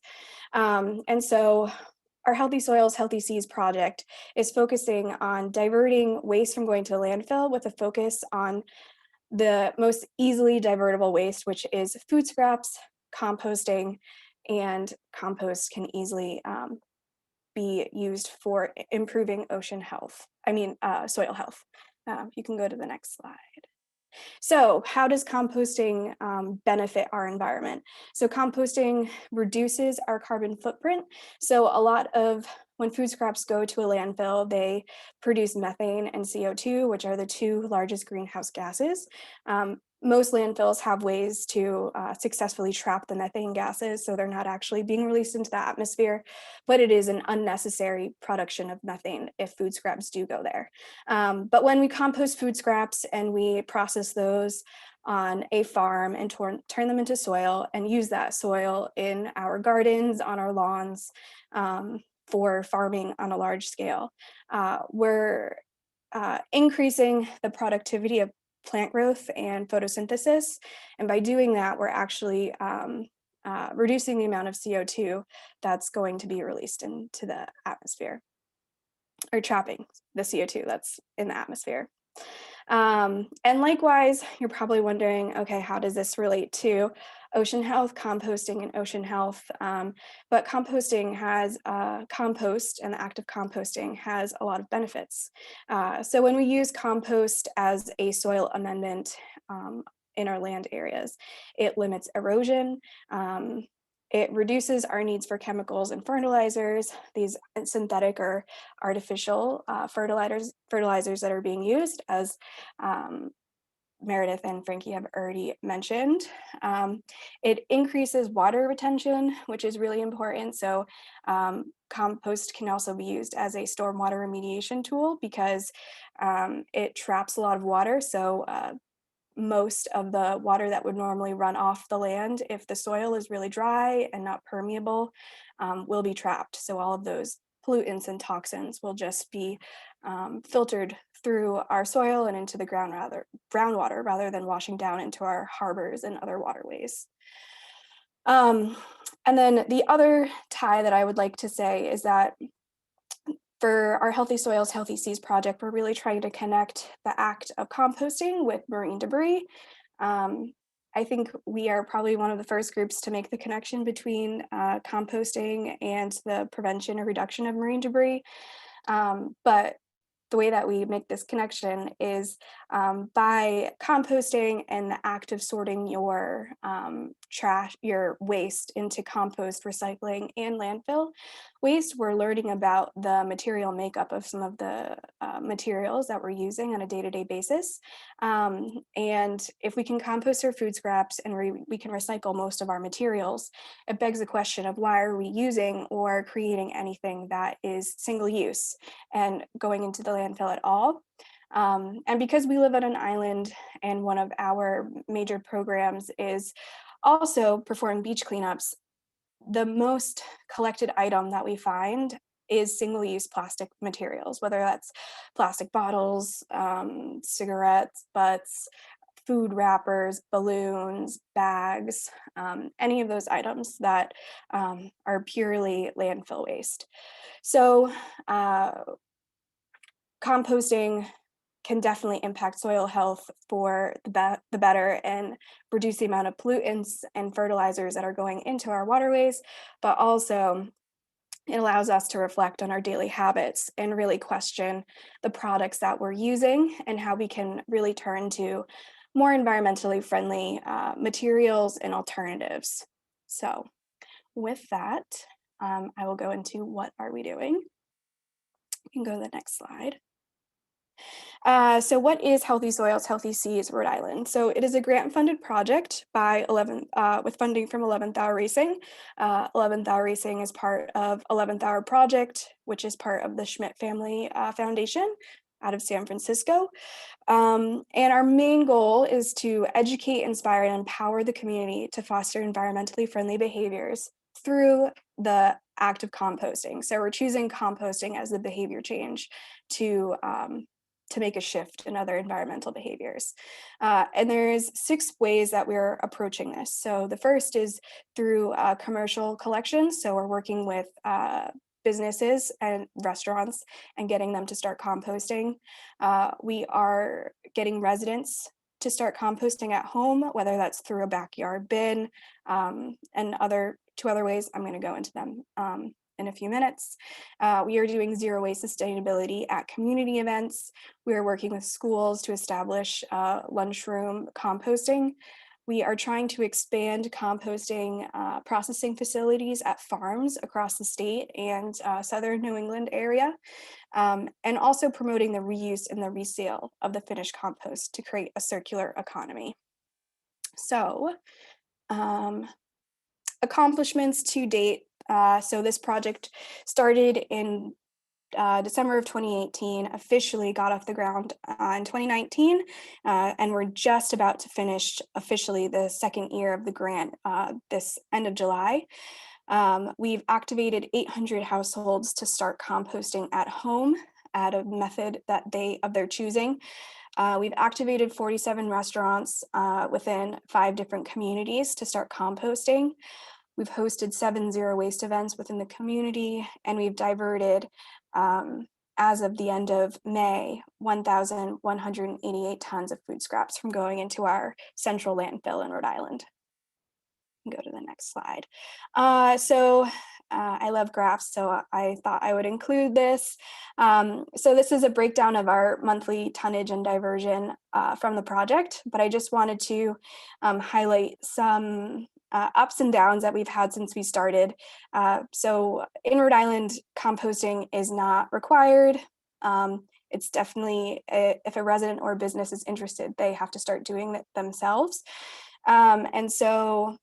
And so our Healthy Soils, Healthy Seas project is focusing on diverting waste from going to the landfill with a focus on the most easily divertible waste, which is food scraps, composting, and compost can easily be used for improving soil health. You can go to the next slide. So how does composting benefit our environment? So composting reduces our carbon footprint. So a lot of when food scraps go to a landfill, they produce methane and CO2, which are the two largest greenhouse gases. Most landfills have ways to successfully trap the methane gases, so they're not actually being released into the atmosphere, but it is an unnecessary production of methane if food scraps do go there. But when we compost food scraps and we process those on a farm and turn them into soil and use that soil in our gardens, on our lawns, for farming on a large scale, we're increasing the productivity of plant growth and photosynthesis. And by doing that, we're actually reducing the amount of CO2 that's going to be released into the atmosphere, or trapping the CO2 that's in the atmosphere. And likewise, you're probably wondering, okay, how does this relate to ocean health, composting, and ocean health? But composting has compost, and the act of composting has a lot of benefits. So when we use compost as a soil amendment in our land areas, it limits erosion. It reduces our needs for chemicals and fertilizers, these synthetic or artificial fertilizers that are being used, as Meredith and Frankie have already mentioned. It increases water retention, which is really important. So compost can also be used as a stormwater remediation tool because it traps a lot of water. So most of the water that would normally run off the land, if the soil is really dry and not permeable, will be trapped. So all of those pollutants and toxins will just be filtered through our soil and into the groundwater rather than washing down into our harbors and other waterways. And then the other tie that I would like to say is that for our Healthy Soils, Healthy Seas project, we're really trying to connect the act of composting with marine debris. I think we are probably one of the first groups to make the connection between composting and the prevention or reduction of marine debris. But the way that we make this connection is by composting and the act of sorting your trash, your waste into compost, recycling, and landfill waste. We're learning about the material makeup of some of the materials that we're using on a day-to-day basis. And if we can compost our food scraps and we can recycle most of our materials, it begs the question of why are we using or creating anything that is single use and going into the landfill at all. And because we live on an island and one of our major programs is also performing beach cleanups, the most collected item that we find is single-use plastic materials, whether that's plastic bottles, cigarettes, butts, food wrappers, balloons, bags, any of those items that are purely landfill waste. So composting can definitely impact soil health for the better and reduce the amount of pollutants and fertilizers that are going into our waterways, but also it allows us to reflect on our daily habits and really question the products that we're using and how we can really turn to more environmentally friendly materials and alternatives. So with that, I will go into what are we doing. You can go to the next slide. So what is Healthy Soils, Healthy Seas, Rhode Island? So it is a grant-funded project by with funding from 11th Hour Racing. 11th Hour Racing is part of 11th Hour Project, which is part of the Schmidt Family Foundation out of San Francisco. And our main goal is to educate, inspire, and empower the community to foster environmentally friendly behaviors through the act of composting. So we're choosing composting as the behavior change to make a shift in other environmental behaviors. And there's 6 ways that we're approaching this. So the first is through commercial collections. So we're working with businesses and restaurants and getting them to start composting. We are getting residents to start composting at home, whether that's through a backyard bin and 2 other ways. I'm going to go into them in a few minutes. We are doing zero waste sustainability at community events. We are working with schools to establish lunchroom composting. We are trying to expand composting processing facilities at farms across the state and southern New England area, and also promoting the reuse and the resale of the finished compost to create a circular economy. So, accomplishments to date. So this project started in December of 2018, officially got off the ground in 2019, and we're just about to finish officially the second year of the grant this end of July. We've activated 800 households to start composting at home at a method that of their choosing. We've activated 47 restaurants within 5 different communities to start composting. We've hosted 7 zero waste events within the community, and we've diverted, as of the end of May, 1,188 tons of food scraps from going into our central landfill in Rhode Island. Go to the next slide. I love graphs, so I thought I would include this. So this is a breakdown of our monthly tonnage and diversion from the project, but I just wanted to highlight some ups and downs that we've had since we started. So in Rhode Island, composting is not required. It's definitely, if a resident or a business is interested, they have to start doing it themselves. And so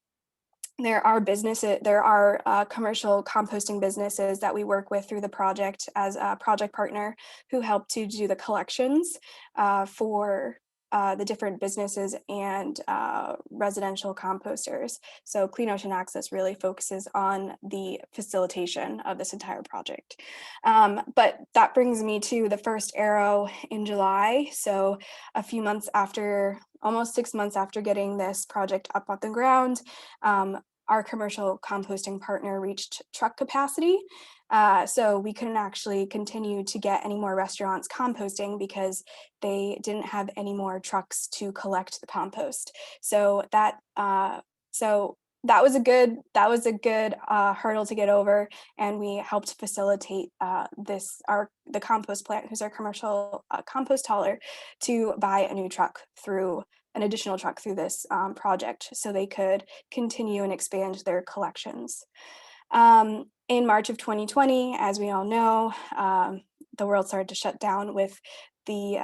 there are commercial composting businesses that we work with through the project as a project partner who help to do the collections for the different businesses and residential composters. So Clean Ocean Access really focuses on the facilitation of this entire project. But that brings me to the first arrow in July. So a few months after, almost 6 months after getting this project up on the ground, our commercial composting partner reached truck capacity. So we couldn't actually continue to get any more restaurants composting because they didn't have any more trucks to collect the compost. So that was a good hurdle to get over, and we helped facilitate the compost plant, who's our commercial compost hauler, to buy an additional truck through this project, so they could continue and expand their collections. In March of 2020, as we all know, the world started to shut down with the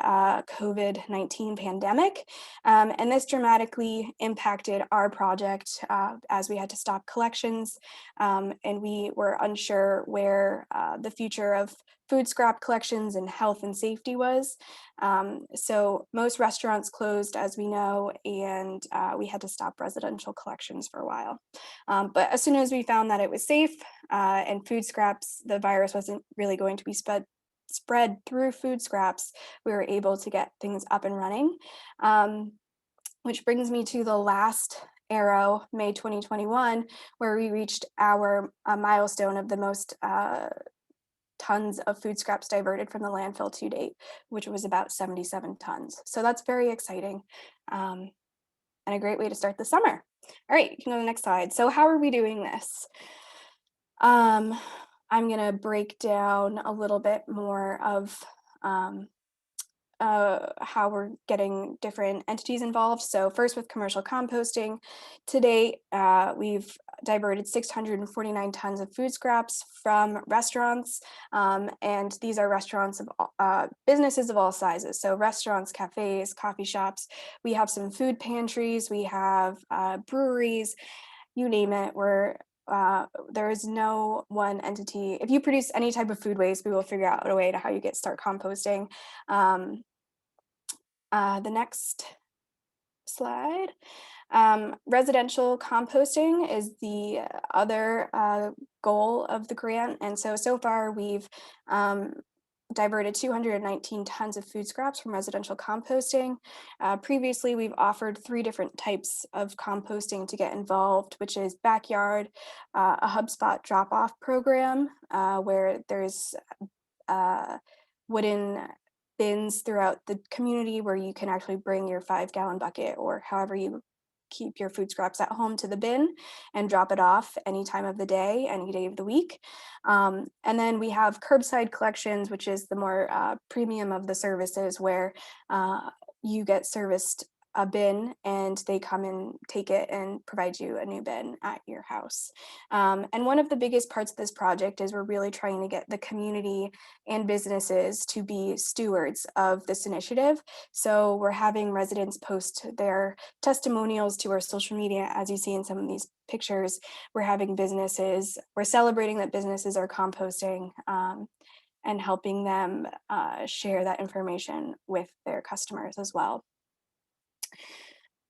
COVID-19 pandemic, and this dramatically impacted our project as we had to stop collections, and we were unsure where the future of food scrap collections and health and safety was. So most restaurants closed, as we know, and we had to stop residential collections for a while. But as soon as we found that it was safe and food scraps, the virus wasn't really going to be spread through food scraps, we were able to get things up and running. Which brings me to the last arrow, May 2021, where we reached our milestone of the most tons of food scraps diverted from the landfill to date, which was about 77 tons. So that's very exciting and a great way to start the summer. All right, you can go to the next slide. So how are we doing this? I'm going to break down a little bit more of how we're getting different entities involved. So first, with commercial composting, to date, we've diverted 649 tons of food scraps from restaurants, and these are restaurants of businesses of all sizes. So restaurants, cafes, coffee shops. We have some food pantries. We have breweries. You name it. There is no one entity. If you produce any type of food waste, we will figure out a way to how you start composting. The next slide. Residential composting is the other goal of the grant. And so far we've diverted 219 tons of food scraps from residential composting. Previously, we've offered 3 different types of composting to get involved, which is backyard, a HubSpot drop-off program, where there's wooden bins throughout the community where you can actually bring your 5-gallon bucket or however you keep your food scraps at home to the bin and drop it off any time of the day, any day of the week. And then we have curbside collections, which is the more premium of the services, where you get serviced a bin and they come and take it and provide you a new bin at your house. And one of the biggest parts of this project is we're really trying to get the community and businesses to be stewards of this initiative. So we're having residents post their testimonials to our social media, as you see in some of these pictures. We're celebrating that businesses are composting and helping them share that information with their customers as well.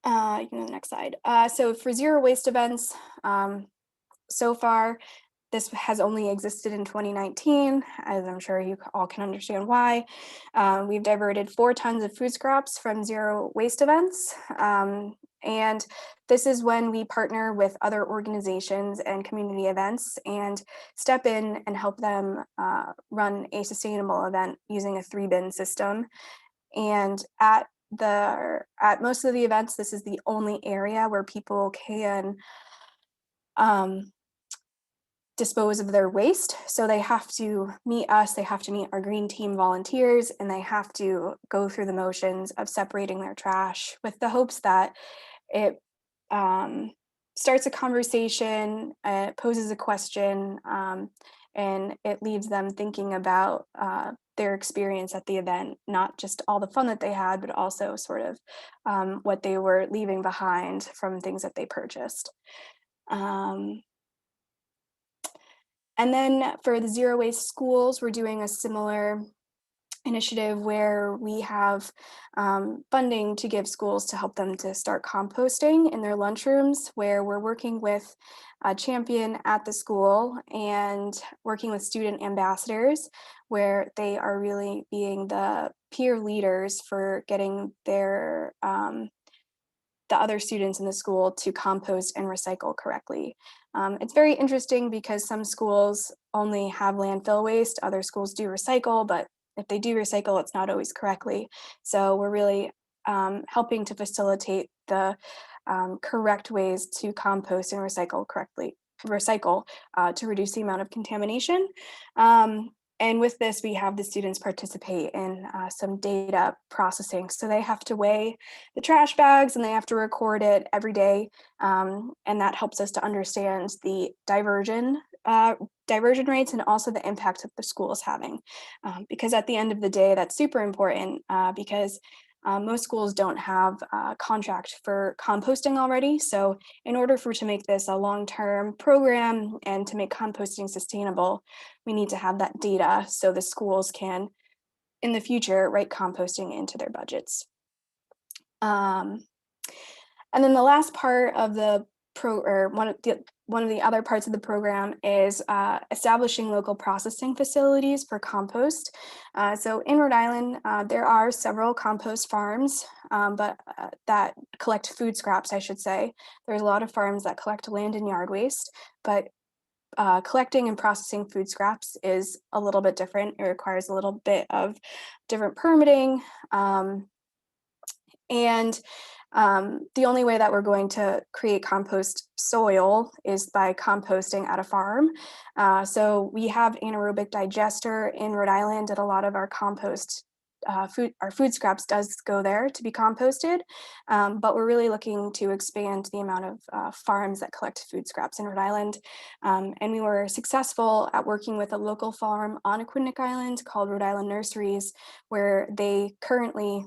You can go to the next slide. So for zero waste events, so far, this has only existed in 2019, as I'm sure you all can understand why. We've diverted 4 tons of food scraps from zero waste events. And this is when we partner with other organizations and community events and step in and help them run a sustainable event using a 3-bin system. And at most of the events, this is the only area where people can dispose of their waste. So they have to meet us, they have to meet our green team volunteers, and they have to go through the motions of separating their trash with the hopes that it starts a conversation, poses a question, and it leaves them thinking about their experience at the event, not just all the fun that they had, but also sort of what they were leaving behind from things that they purchased. And then for the zero waste schools, we're doing a similar initiative where we have funding to give schools to help them to start composting in their lunchrooms, where we're working with a champion at the school and working with student ambassadors, where they are really being the peer leaders for getting their the other students in the school to compost and recycle correctly. It's very interesting because some schools only have landfill waste, other schools do recycle, but if they do recycle, it's not always correctly. So we're really helping to facilitate the correct ways to compost and recycle correctly, to reduce the amount of contamination. And with this, we have the students participate in some data processing. So they have to weigh the trash bags and they have to record it every day. And that helps us to understand the diversion rates and also the impact that the school is having. Because at the end of the day, that's super important because most schools don't have a contract for composting already. So in order to make this a long-term program and to make composting sustainable, we need to have that data so the schools can, in the future, write composting into their budgets. And then the last part of the one of the other parts of the program is establishing local processing facilities for compost. So in Rhode Island, there are several compost farms, but that collect food scraps, I should say. There's a lot of farms that collect land and yard waste, but collecting and processing food scraps is a little bit different. It requires a little bit of different permitting. The only way that we're going to create compost soil is by composting at a farm. So we have anaerobic digester in Rhode Island, and a lot of our compost our food scraps does go there to be composted, but we're really looking to expand the amount of farms that collect food scraps in Rhode Island. And we were successful at working with a local farm on Aquidneck Island called Rhode Island Nurseries, where they currently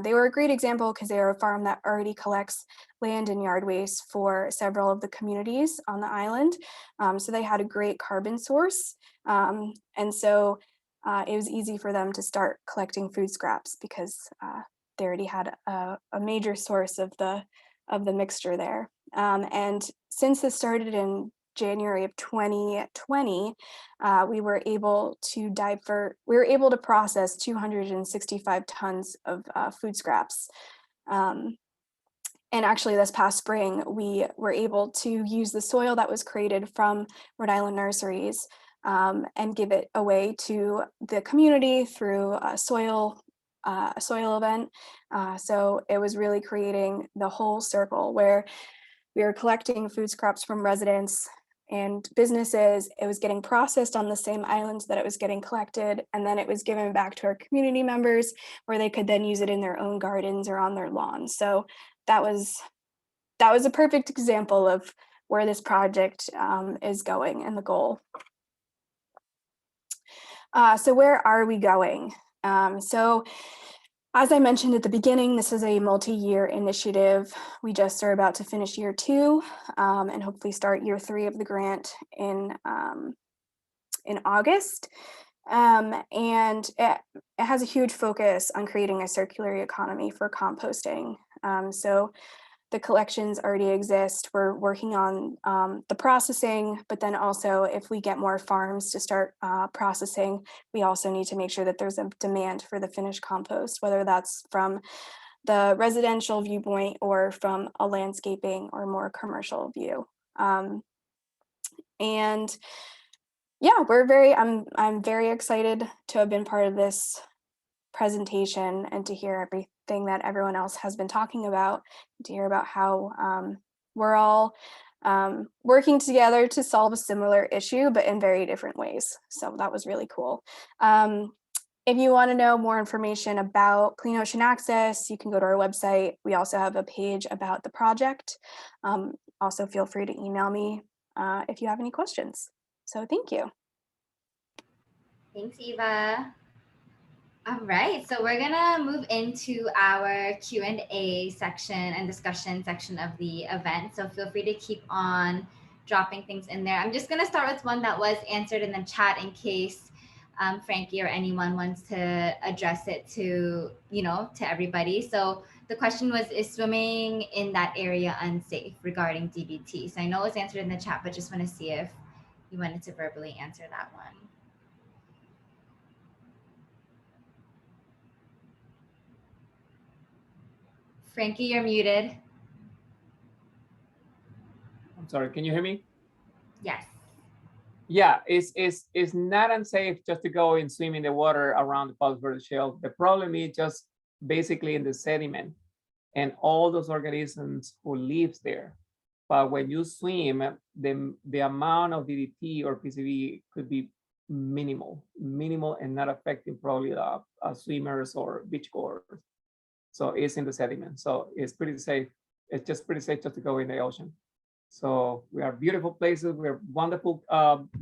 they were a great example because they are a farm that already collects land and yard waste for several of the communities on the island. So they had a great carbon source. And so it was easy for them to start collecting food scraps because they already had a major source of the mixture there. And since this started in January of 2020, we were able to process 265 tons of food scraps. And actually this past spring, we were able to use the soil that was created from Rhode Island Nurseries and give it away to the community through a soil event. So it was really creating the whole circle where we were collecting food scraps from residents and businesses. It was getting processed on the same islands that it was getting collected, and then it was given back to our community members where they could then use it in their own gardens or on their lawns. So that was a perfect example of where this project is going and the goal. So where are we going? So as I mentioned at the beginning, this is a multi-year initiative. We just are about to finish year 2 and hopefully start year 3 of the grant in August. And it has a huge focus on creating a circular economy for composting. So the collections already exist. We're working on the processing, but then also if we get more farms to start processing, we also need to make sure that there's a demand for the finished compost, whether that's from the residential viewpoint or from a landscaping or more commercial view. And yeah, I'm very excited to have been part of this presentation and to hear everything that everyone else has been talking about, to hear about how we're all working together to solve a similar issue, but in very different ways. So that was really cool. If you want to know more information about Clean Ocean Access, you can go to our website. We also have a page about the project. Also feel free to email me if you have any questions. So thank you. Thanks, Eva. All right, so we're gonna move into our Q&A section and discussion section of the event. So feel free to keep on dropping things in there. I'm just gonna start with one that was answered in the chat in case Frankie or anyone wants to address it to everybody. So the question was, is swimming in that area unsafe regarding DBT? So I know it was answered in the chat, but just want to see if you wanted to verbally answer that one. Frankie, you're muted. I'm sorry, can you hear me? Yes. Yeah, it's not unsafe just to go and swim in the water around the Palos Verdes Shale. The problem is just basically in the sediment and all those organisms who lives there. But when you swim, the amount of DDT or PCB could be minimal and not affecting probably swimmers or beachgoers. So it's in the sediment. So it's pretty safe. It's just pretty safe just to go in the ocean. So we are beautiful places. We have wonderful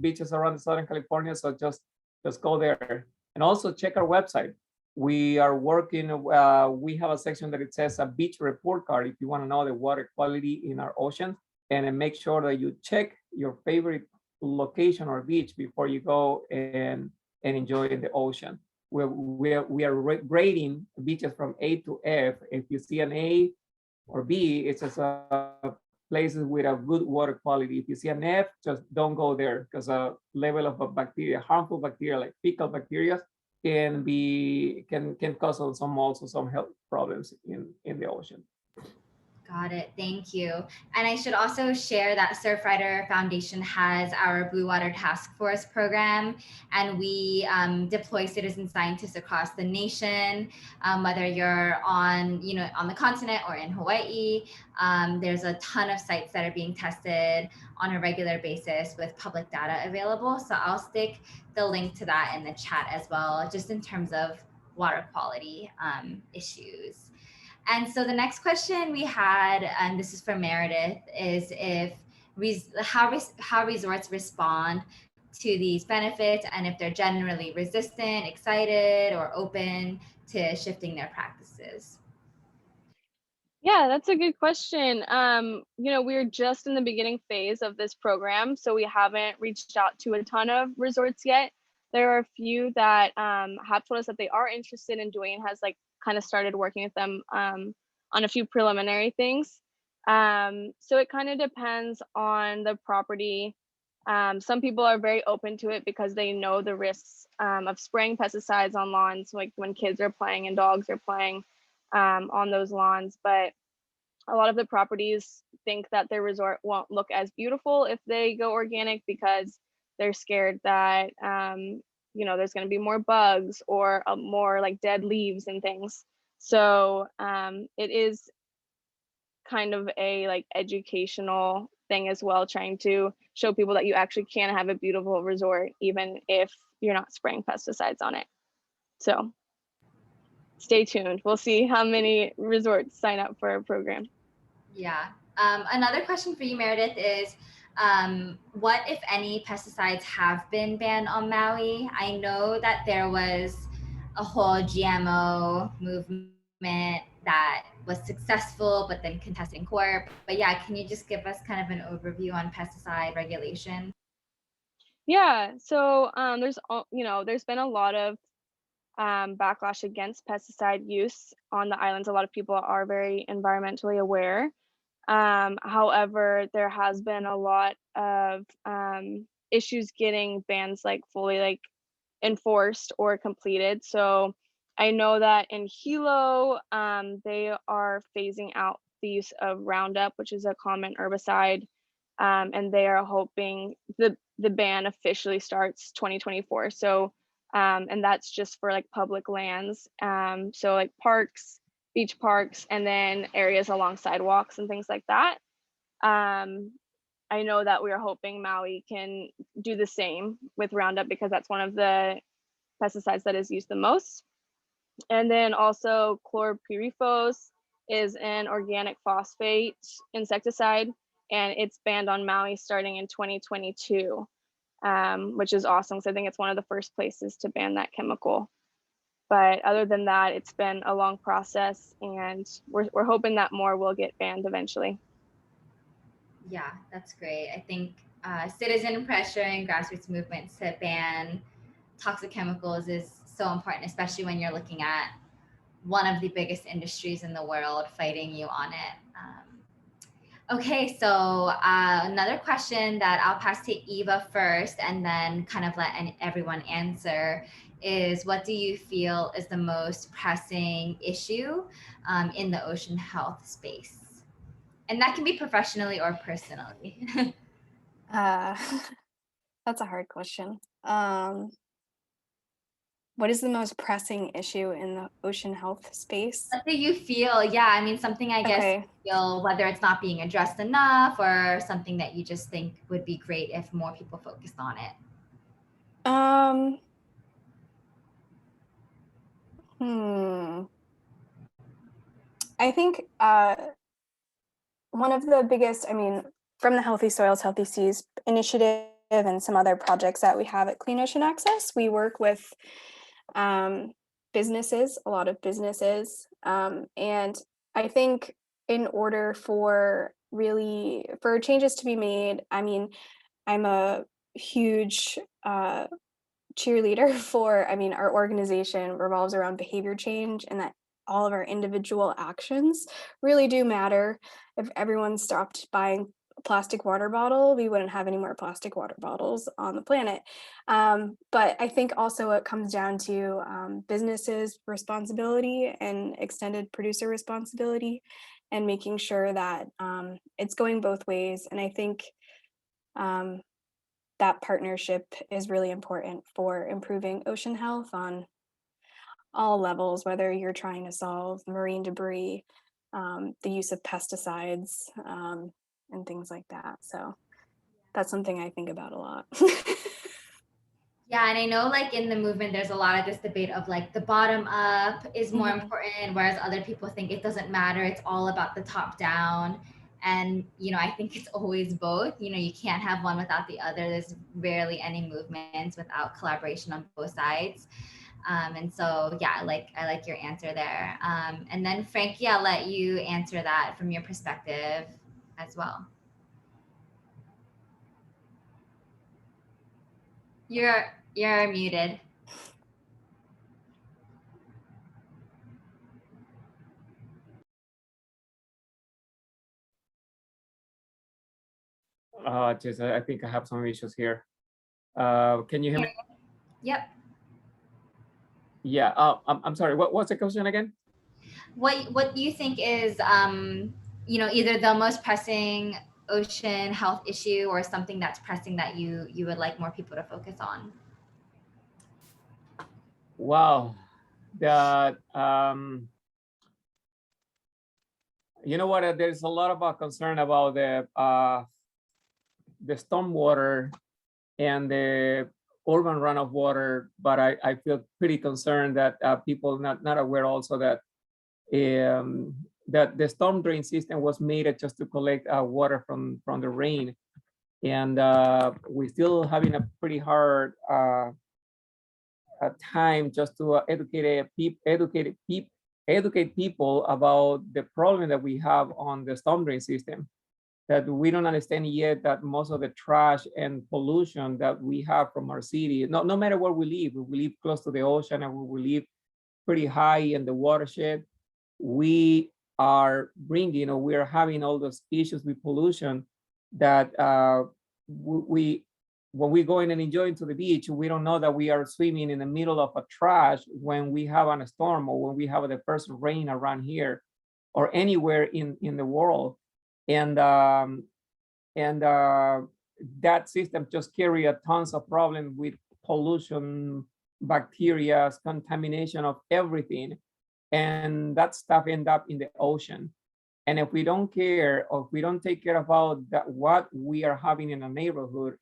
beaches around Southern California. So just go there and also check our website. We are working. We have a section that it says a beach report card if you want to know the water quality in our oceans, and then make sure that you check your favorite location or beach before you go and enjoy the ocean. We are grading beaches from A to F. If you see an A or B, it's just places with a good water quality. If you see an F, just don't go there because a level of bacteria, harmful bacteria like fecal bacteria, can cause some health problems in the ocean. Got it. Thank you. And I should also share that Surfrider Foundation has our Blue Water Task Force program, and we deploy citizen scientists across the nation, whether you're on the continent or in Hawaii. There's a ton of sites that are being tested on a regular basis with public data available. So I'll stick the link to that in the chat as well, just in terms of water quality issues. And so the next question we had, and this is for Meredith, is how resorts respond to these benefits, and if they're generally resistant, excited, or open to shifting their practices. Yeah, that's a good question. We're just in the beginning phase of this program, so we haven't reached out to a ton of resorts yet. There are a few that have told us that they are interested in doing, has kind of started working with them on a few preliminary things. So it kind of depends on the property. Some people are very open to it because they know the risks of spraying pesticides on lawns, like when kids are playing and dogs are playing on those lawns. But a lot of the properties think that their resort won't look as beautiful if they go organic because they're scared that there's going to be more bugs or more like dead leaves and things. So it is kind of a educational thing as well, trying to show people that you actually can have a beautiful resort even if you're not spraying pesticides on it. So stay tuned. We'll see how many resorts sign up for our program. Yeah. Another question for you, Meredith, is what, if any, pesticides have been banned on Maui? I know that there was a whole GMO movement that was successful, but then contested in court. But yeah, can you just give us kind of an overview on pesticide regulation? Yeah, so there's been a lot of backlash against pesticide use on the islands. A lot of people are very environmentally aware. However, there has been a lot of issues getting bans fully enforced or completed. So I know that in Hilo, they are phasing out the use of Roundup, which is a common herbicide, and they are hoping the ban officially starts 2024. So and that's just for public lands, so parks, beach parks, and then areas along sidewalks and things like that. I know that we are hoping Maui can do the same with Roundup because that's one of the pesticides that is used the most. And then also chlorpyrifos is an organic phosphate insecticide, and it's banned on Maui starting in 2022, which is awesome because I think it's one of the first places to ban that chemical. But other than that, it's been a long process, and we're hoping that more will get banned eventually. Yeah, that's great. I think citizen pressure and grassroots movements to ban toxic chemicals is so important, especially when you're looking at one of the biggest industries in the world fighting you on it. Okay, so another question that I'll pass to Eva first and then kind of let everyone answer is, what do you feel is the most pressing issue in the ocean health space? And that can be professionally or personally. That's a hard question. What is the most pressing issue in the ocean health space? Something you feel, yeah, I mean, something I guess Okay. you feel, whether it's not being addressed enough or something that you just think would be great if more people focused on it. I think one of the biggest, I mean, from the Healthy Soils, Healthy Seas initiative and some other projects that we have at Clean Ocean Access, we work with businesses, a lot of businesses. And I think in order for changes to be made, I mean, I'm a huge cheerleader for, I mean, our organization revolves around behavior change, and that all of our individual actions really do matter. If everyone stopped buying a plastic water bottle, we wouldn't have any more plastic water bottles on the planet. But I think also it comes down to businesses' responsibility and extended producer responsibility, and making sure that it's going both ways. And I think that partnership is really important for improving ocean health on all levels, whether you're trying to solve marine debris, the use of pesticides, and things like that. So that's something I think about a lot. Yeah, and I know like in the movement, there's a lot of this debate of like the bottom up is more important, whereas other people think it doesn't matter. It's all about the top down. And, you know, I think it's always both. You know, you can't have one without the other. There's rarely any movements without collaboration on both sides. And so, yeah, I like your answer there. And then Frankie, I'll let you answer that from your perspective as well. You're muted. Just I think I have some issues here. Can you hear me? Yep. Yeah. I'm sorry. What's the question again? What do you think is you know, either the most pressing ocean health issue or something that's pressing that you would like more people to focus on? Wow. That you know what? There's a lot of concern about the stormwater and the urban runoff water, but I feel pretty concerned that people not aware also that that the storm drain system was made just to collect water from the rain, and we're still having a pretty hard time just to educate people about the problem that we have on the storm drain system. That we don't understand yet that most of the trash and pollution that we have from our city, no matter where we live close to the ocean and we live pretty high in the watershed, we are bringing, or we are having all those issues with pollution that we, when we go in and enjoy into the beach, we don't know that we are swimming in the middle of a trash when we have a storm or when we have the first rain around here or anywhere in the world. And that system just carry a tons of problems with pollution, bacteria, contamination of everything. And that stuff end up in the ocean. And if we don't care, or if we don't take care about that, what we are having in a neighborhood,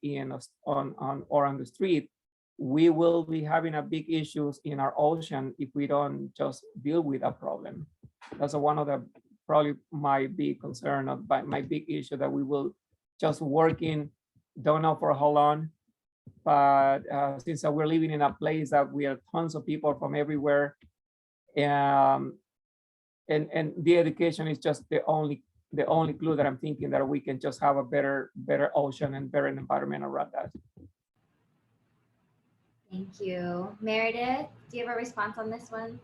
on the street, we will be having a big issues in our ocean if we don't just deal with that problem. That's one of the probably my big concern, of my big issue, that we will just working, don't know for how long, but since we're living in a place that we are tons of people from everywhere, and the education is just the only clue that I'm thinking that we can just have a better ocean and better environment around that. Thank you. Meredith, do you have a response on this one?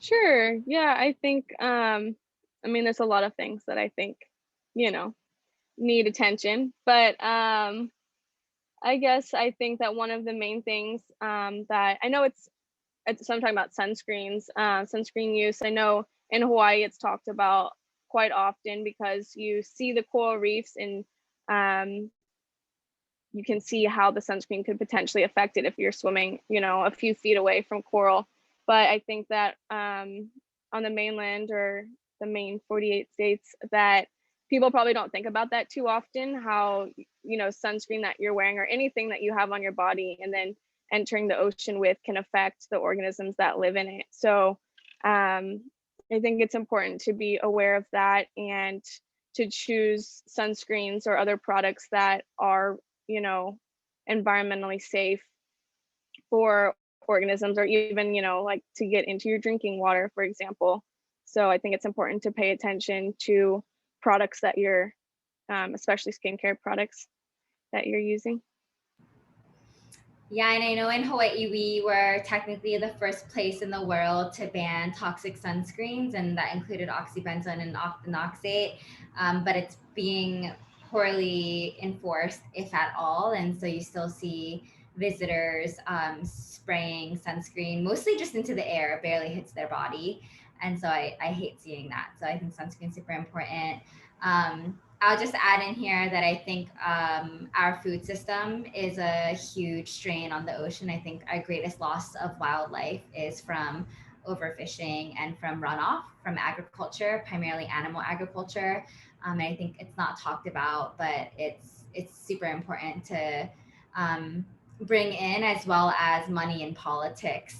Sure. Yeah, I think, I mean, there's a lot of things that I think, you know, need attention, but I guess I think that one of the main things that I know so I'm talking about sunscreens, sunscreen use. I know in Hawaii it's talked about quite often because you see the coral reefs and you can see how the sunscreen could potentially affect it if you're swimming, you know, a few feet away from coral. But I think that on the mainland or the main 48 states, that people probably don't think about that too often, how, you know, sunscreen that you're wearing or anything that you have on your body and then entering the ocean with can affect the organisms that live in it. So I think it's important to be aware of that and to choose sunscreens or other products that are, you know, environmentally safe for organisms, or even, you know, like to get into your drinking water, for example. So I think it's important to pay attention to products that you're, especially skincare products that you're using. Yeah, and I know in Hawaii, we were technically the first place in the world to ban toxic sunscreens, and that included oxybenzone and octinoxate, but it's being poorly enforced, if at all. And so you still see visitors spraying sunscreen, mostly just into the air, it barely hits their body. And so I hate seeing that. So I think sunscreen is super important. I'll just add in here that I think our food system is a huge strain on the ocean. I think our greatest loss of wildlife is from overfishing and from runoff from agriculture, primarily animal agriculture. And I think it's not talked about, but it's super important to bring in, as well as money in politics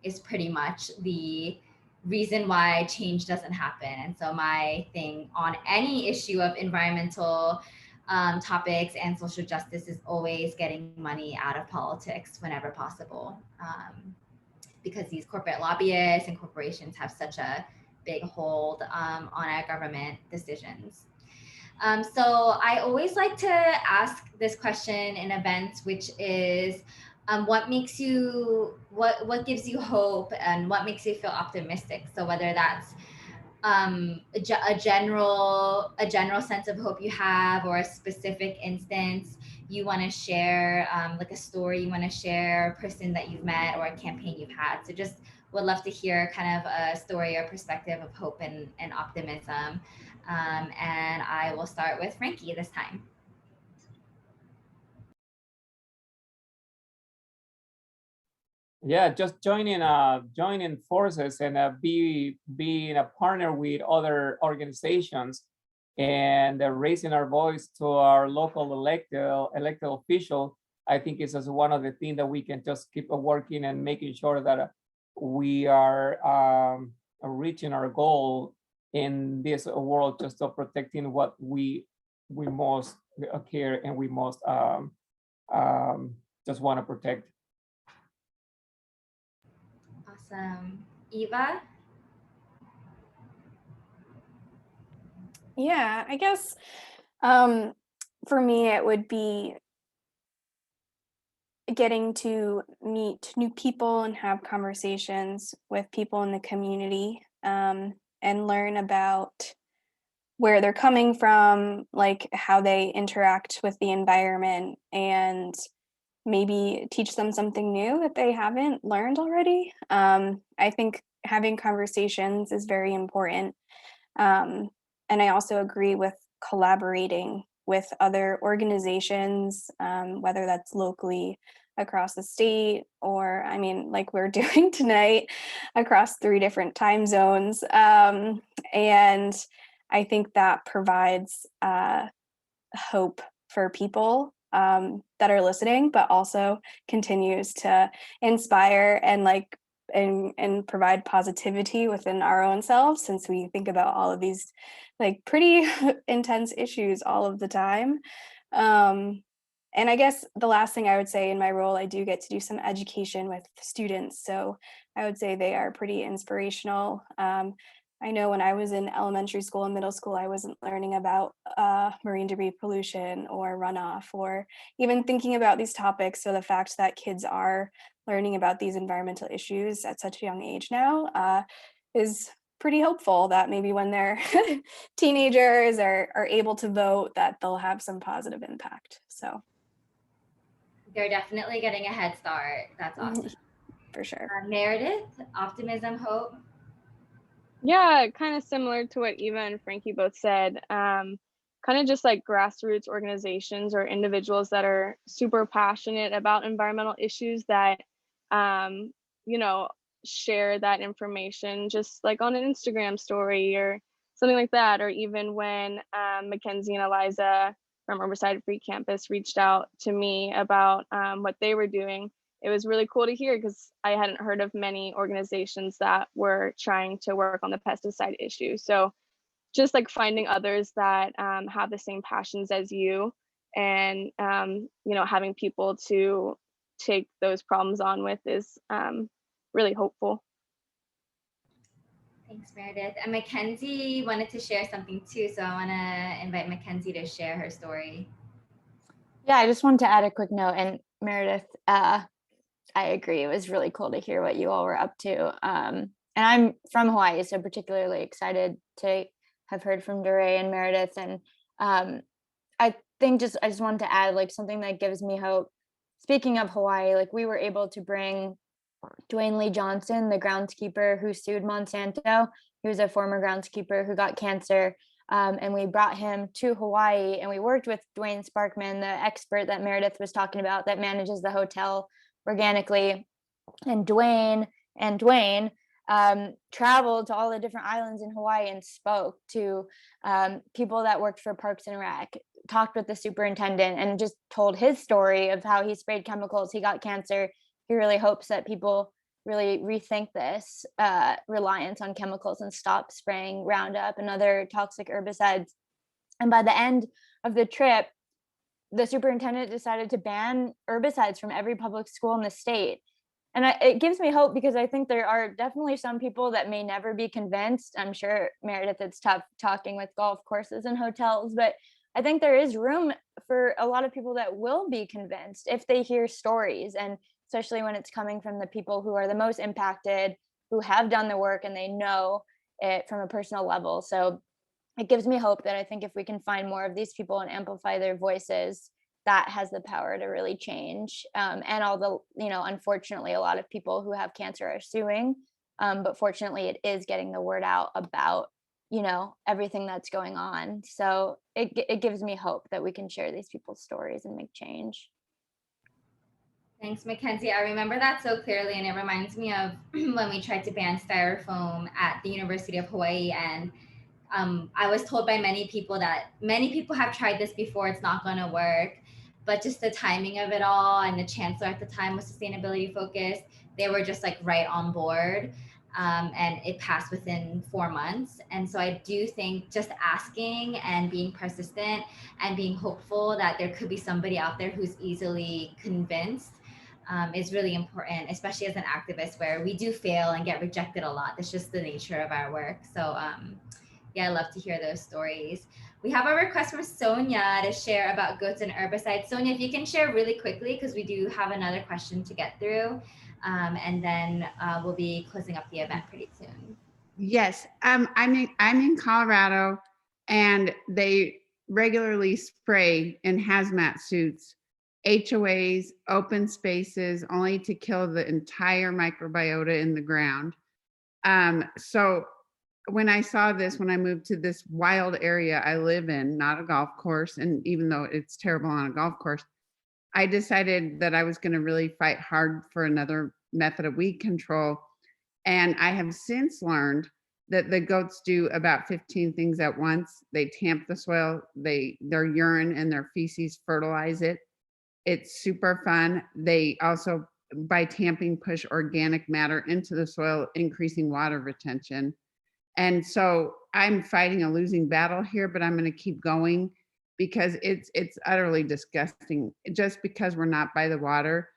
is pretty much the reason why change doesn't happen. And so my thing on any issue of environmental topics and social justice is always getting money out of politics whenever possible, because these corporate lobbyists and corporations have such a big hold on our government decisions. So I always like to ask this question in events, which is, what makes you, what gives you hope and what makes you feel optimistic? So whether that's a general sense of hope you have, or a specific instance you want to share, like a story you want to share, a person that you've met, or a campaign you've had. So just would love to hear kind of a story or perspective of hope and optimism. And I will start with Frankie this time. Yeah, just joining forces and being a partner with other organizations, and raising our voice to our local elected official. I think is as one of the things that we can just keep working and making sure that we are reaching our goal in this world, just of protecting what we most care and we most just want to protect. Awesome. Eva? Yeah, I guess for me, it would be getting to meet new people and have conversations with people in the community, and learn about where they're coming from, like how they interact with the environment, and maybe teach them something new that they haven't learned already. I think having conversations is very important. And I also agree with collaborating with other organizations, whether that's locally across the state, or I mean, like we're doing tonight, across 3 different time zones. And I think that provides hope for people that are listening, but also continues to inspire and and provide positivity within our own selves, since we think about all of these like pretty intense issues all of the time. And I guess the last thing I would say, in my role, I do get to do some education with students. So I would say they are pretty inspirational. I know when I was in elementary school and middle school, I wasn't learning about marine debris pollution or runoff, or even thinking about these topics. So the fact that kids are learning about these environmental issues at such a young age now is pretty hopeful, that maybe when they're teenagers are able to vote, that they'll have some positive impact. So They're definitely getting a head start. That's awesome. for sure. Meredith, optimism, hope. Yeah, kind of similar to what Eva and Frankie both said. Kind of just like grassroots organizations or individuals that are super passionate about environmental issues that, um, you know, share that information just like on an Instagram story or something like that. Or even when Mackenzie and Eliza from Herbicide-Free Campus reached out to me about what they were doing, it was really cool to hear because I hadn't heard of many organizations that were trying to work on the pesticide issue. So just like finding others that have the same passions as you and, having people to take those problems on with is really hopeful. Thanks, Meredith. And Mackenzie wanted to share something too. So I want to invite Mackenzie to share her story. Yeah, I just wanted to add a quick note. And Meredith, I agree. It was really cool to hear what you all were up to. And I'm from Hawaii, so particularly excited to have heard from DeRay and Meredith. And I think I just wanted to add like something that gives me hope. Speaking of Hawaii, like we were able to bring Dwayne Lee Johnson, the groundskeeper who sued Monsanto. He was a former groundskeeper who got cancer. And we brought him to Hawaii and we worked with Dwayne Sparkman, the expert that Meredith was talking about that manages the hotel organically. And Dwayne traveled to all the different islands in Hawaii and spoke to people that worked for Parks and Rec, talked with the superintendent and just told his story of how he sprayed chemicals, he got cancer. He really hopes that people really rethink this reliance on chemicals and stop spraying Roundup and other toxic herbicides. And by the end of the trip, the superintendent decided to ban herbicides from every public school in the state. And it gives me hope because I think there are definitely some people that may never be convinced. I'm sure, Meredith, it's tough talking with golf courses and hotels, but I think there is room for a lot of people that will be convinced if they hear stories, and especially when it's coming from the people who are the most impacted, who have done the work and they know it from a personal level. So it gives me hope that I think if we can find more of these people and amplify their voices, that has the power to really change. And although, unfortunately, a lot of people who have cancer are suing, but fortunately, it is getting the word out about, everything that's going on. So it gives me hope that we can share these people's stories and make change. Thanks, Mackenzie. I remember that so clearly, and it reminds me of when we tried to ban styrofoam at the University of Hawaii. And I was told by many people that many people have tried this before, it's not going to work. But just the timing of it all, and the chancellor at the time was sustainability focused, they were just like right on board. And it passed within 4 months. And so I do think just asking and being persistent and being hopeful that there could be somebody out there who's easily convinced is really important, especially as an activist where we do fail and get rejected a lot. That's just the nature of our work. So yeah, I love to hear those stories. We have a request from Sonia to share about goats and herbicides. Sonia, if you can share really quickly, because we do have another question to get through, and then we'll be closing up the event pretty soon. Yes, I'm in Colorado, and they regularly spray in hazmat suits, HOAs, open spaces, only to kill the entire microbiota in the ground. So when I saw this, when I moved to this wild area I live in, not a golf course, and even though it's terrible on a golf course, I decided that I was going to really fight hard for another method of weed control. And I have since learned that the goats do about 15 things at once. They tamp the soil, their urine and their feces fertilize it. It's super fun. They also, by tamping, push organic matter into the soil, increasing water retention. And so I'm fighting a losing battle here, but I'm going to keep going because it's utterly disgusting. Just because we're not by the water,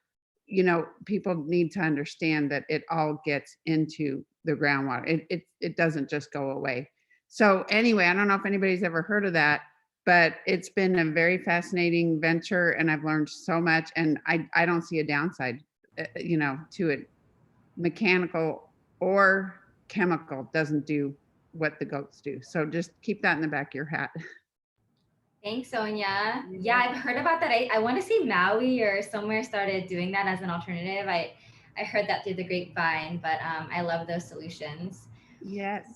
people need to understand that it all gets into the groundwater. It doesn't just go away. So anyway, I don't know if anybody's ever heard of that, but it's been a very fascinating venture, and I've learned so much, and I don't see a downside, to it. Mechanical or chemical doesn't do what the goats do. So just keep that in the back of your hat. Thanks, Sonia. Yeah, I've heard about that. I want to say Maui or somewhere started doing that as an alternative. I heard that through the grapevine, but I love those solutions. Yes.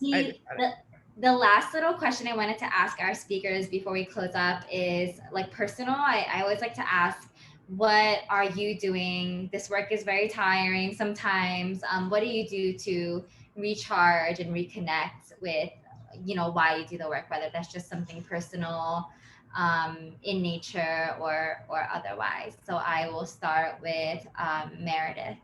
The last little question I wanted to ask our speakers before we close up is like personal. I always like to ask, what are you doing? This work is very tiring sometimes. What do you do to recharge and reconnect with, why you do the work, whether that's just something personal, in nature or otherwise. So I will start with Meredith.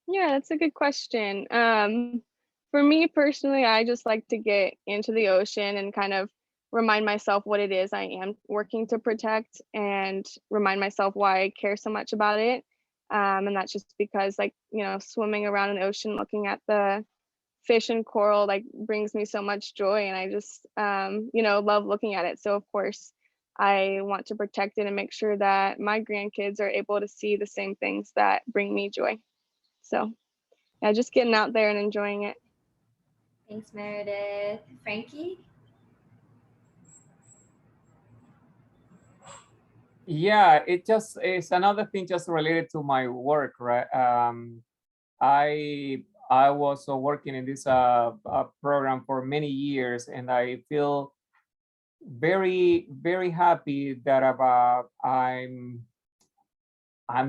Yeah, that's a good question. For me personally, I just like to get into the ocean and kind of remind myself what it is I am working to protect, and remind myself why I care so much about it. And that's just because, like, swimming around an ocean, looking at the fish and coral, like, brings me so much joy, and I just, love looking at it. So of course, I want to protect it and make sure that my grandkids are able to see the same things that bring me joy. So yeah, just getting out there and enjoying it. Thanks, Meredith. Frankie? Yeah, it's another thing just related to my work, right? I was working in this program for many years, and I feel very, very happy that I'm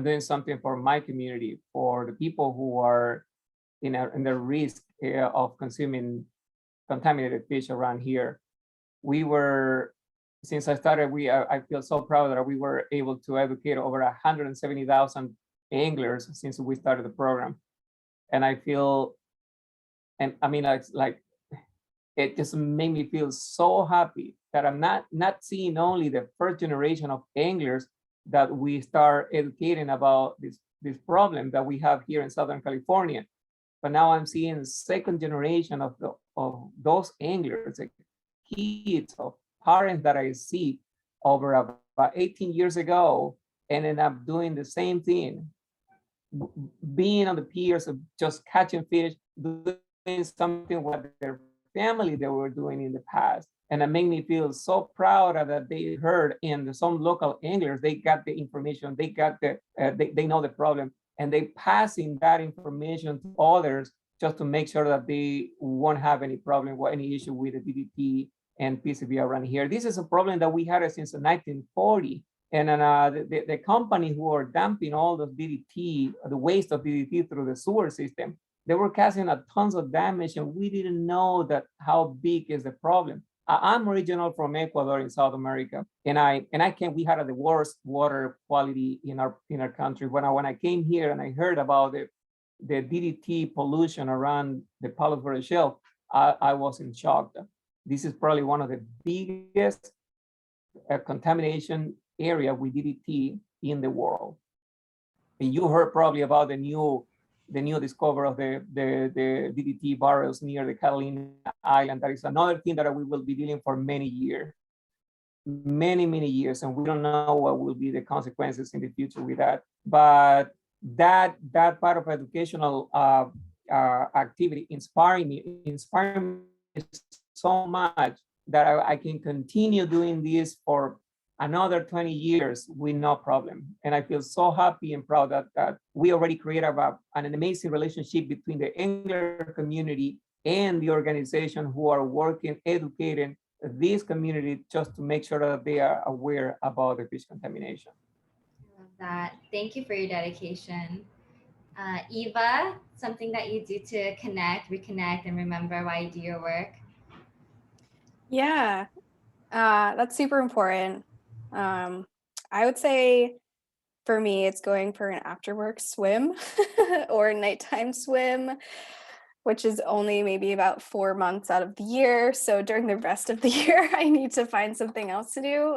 doing something for my community, for the people who are in the risk of consuming contaminated fish around here. Since I started, I feel so proud that we were able to educate over 170,000 anglers since we started the program. And I feel, and I mean, it's like, it just made me feel so happy that I'm not seeing only the first generation of anglers that we start educating about this problem that we have here in Southern California, but now I'm seeing the second generation of those anglers, like kids of parents that I see over about 18 years ago, and ended up doing the same thing, being on the piers of just catching fish, doing something what their family they were doing in the past. And it made me feel so proud that they heard, and some local anglers, they got the information, they got they know the problem, and they passing that information to others just to make sure that they won't have any problem or any issue with the DDT and PCB around here. This is a problem that we had since 1940. And the company who are dumping all the DDT, the waste of DDT through the sewer system, they were causing a tons of damage, and we didn't know that how big is the problem. I'm original from Ecuador in South America, and we had the worst water quality in our country. When I came here and I heard about the DDT pollution around the Palos Verdes Shelf, I was in shock. This is probably one of the biggest contamination area with DDT in the world. And you heard probably about the new discovery of the DDT barrels near the Catalina Island. That is another thing that we will be dealing for many years, many years, and we don't know what will be the consequences in the future with that. But that part of educational activity inspiring me so much that I can continue doing this for another 20 years with no problem. And I feel so happy and proud that we already created an amazing relationship between the angler community and the organization who are working, educating this community just to make sure that they are aware about the fish contamination. I love that. Thank you for your dedication. Eva, something that you do to connect, reconnect, and remember why you do your work? Yeah, that's super important. I would say for me, it's going for an after work swim or a nighttime swim, which is only maybe about 4 months out of the year. So during the rest of the year, I need to find something else to do.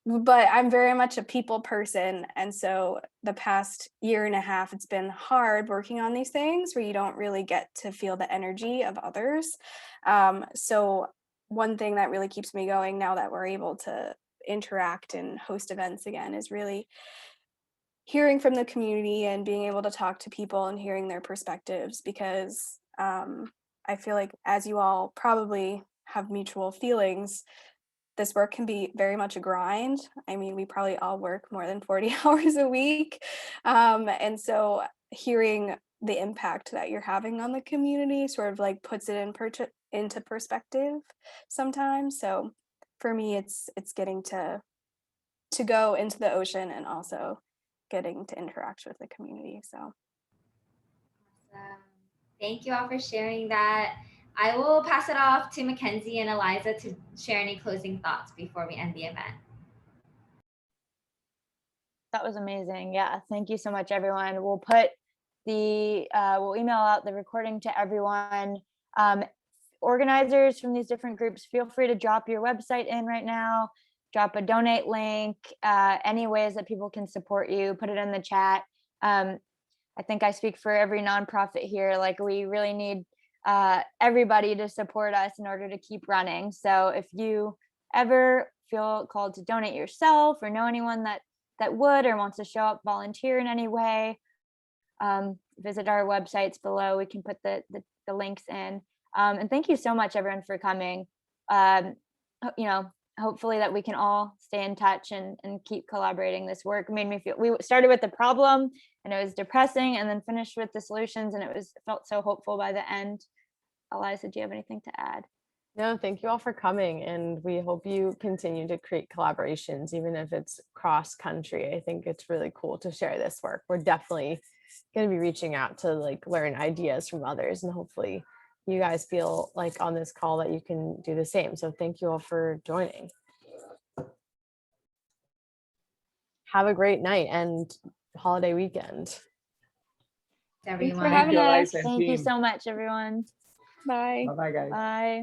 But I'm very much a people person. And so the past year and a half, it's been hard working on these things where you don't really get to feel the energy of others. So one thing that really keeps me going now that we're able to interact and host events again is really hearing from the community and being able to talk to people and hearing their perspectives, because I feel like, as you all probably have mutual feelings, this work can be very much a grind. I mean, we probably all work more than 40 hours a week. And so hearing the impact that you're having on the community sort of like puts it into perspective sometimes. So for me, it's getting to go into the ocean and also getting to interact with the community. So thank you all for sharing that. I will pass it off to Mackenzie and Eliza to share any closing thoughts before we end the event. That was amazing. Yeah, thank you so much, everyone. We'll put we'll email out the recording to everyone. Organizers from these different groups, feel free to drop your website in right now, drop a donate link, any ways that people can support you, put it in the chat. I think I speak for every nonprofit here. Like, we really need everybody to support us in order to keep running. So if you ever feel called to donate yourself or know anyone that would or wants to show up, volunteer in any way, visit our websites below. We can put the links in. And thank you so much, everyone, for coming. Hopefully that we can all stay in touch and keep collaborating. This work made me feel, we started with the problem and it was depressing, and then finished with the solutions, and it felt so hopeful by the end. Eliza, do you have anything to add? No, thank you all for coming, and we hope you continue to create collaborations, even if it's cross country. I think it's really cool to share this work. We're definitely going to be reaching out to like learn ideas from others, and hopefully you guys feel like on this call that you can do the same. So thank you all for joining. Have a great night and holiday weekend. Everyone. for having us. Thank you so much, everyone. Bye. Bye-bye, guys. Bye.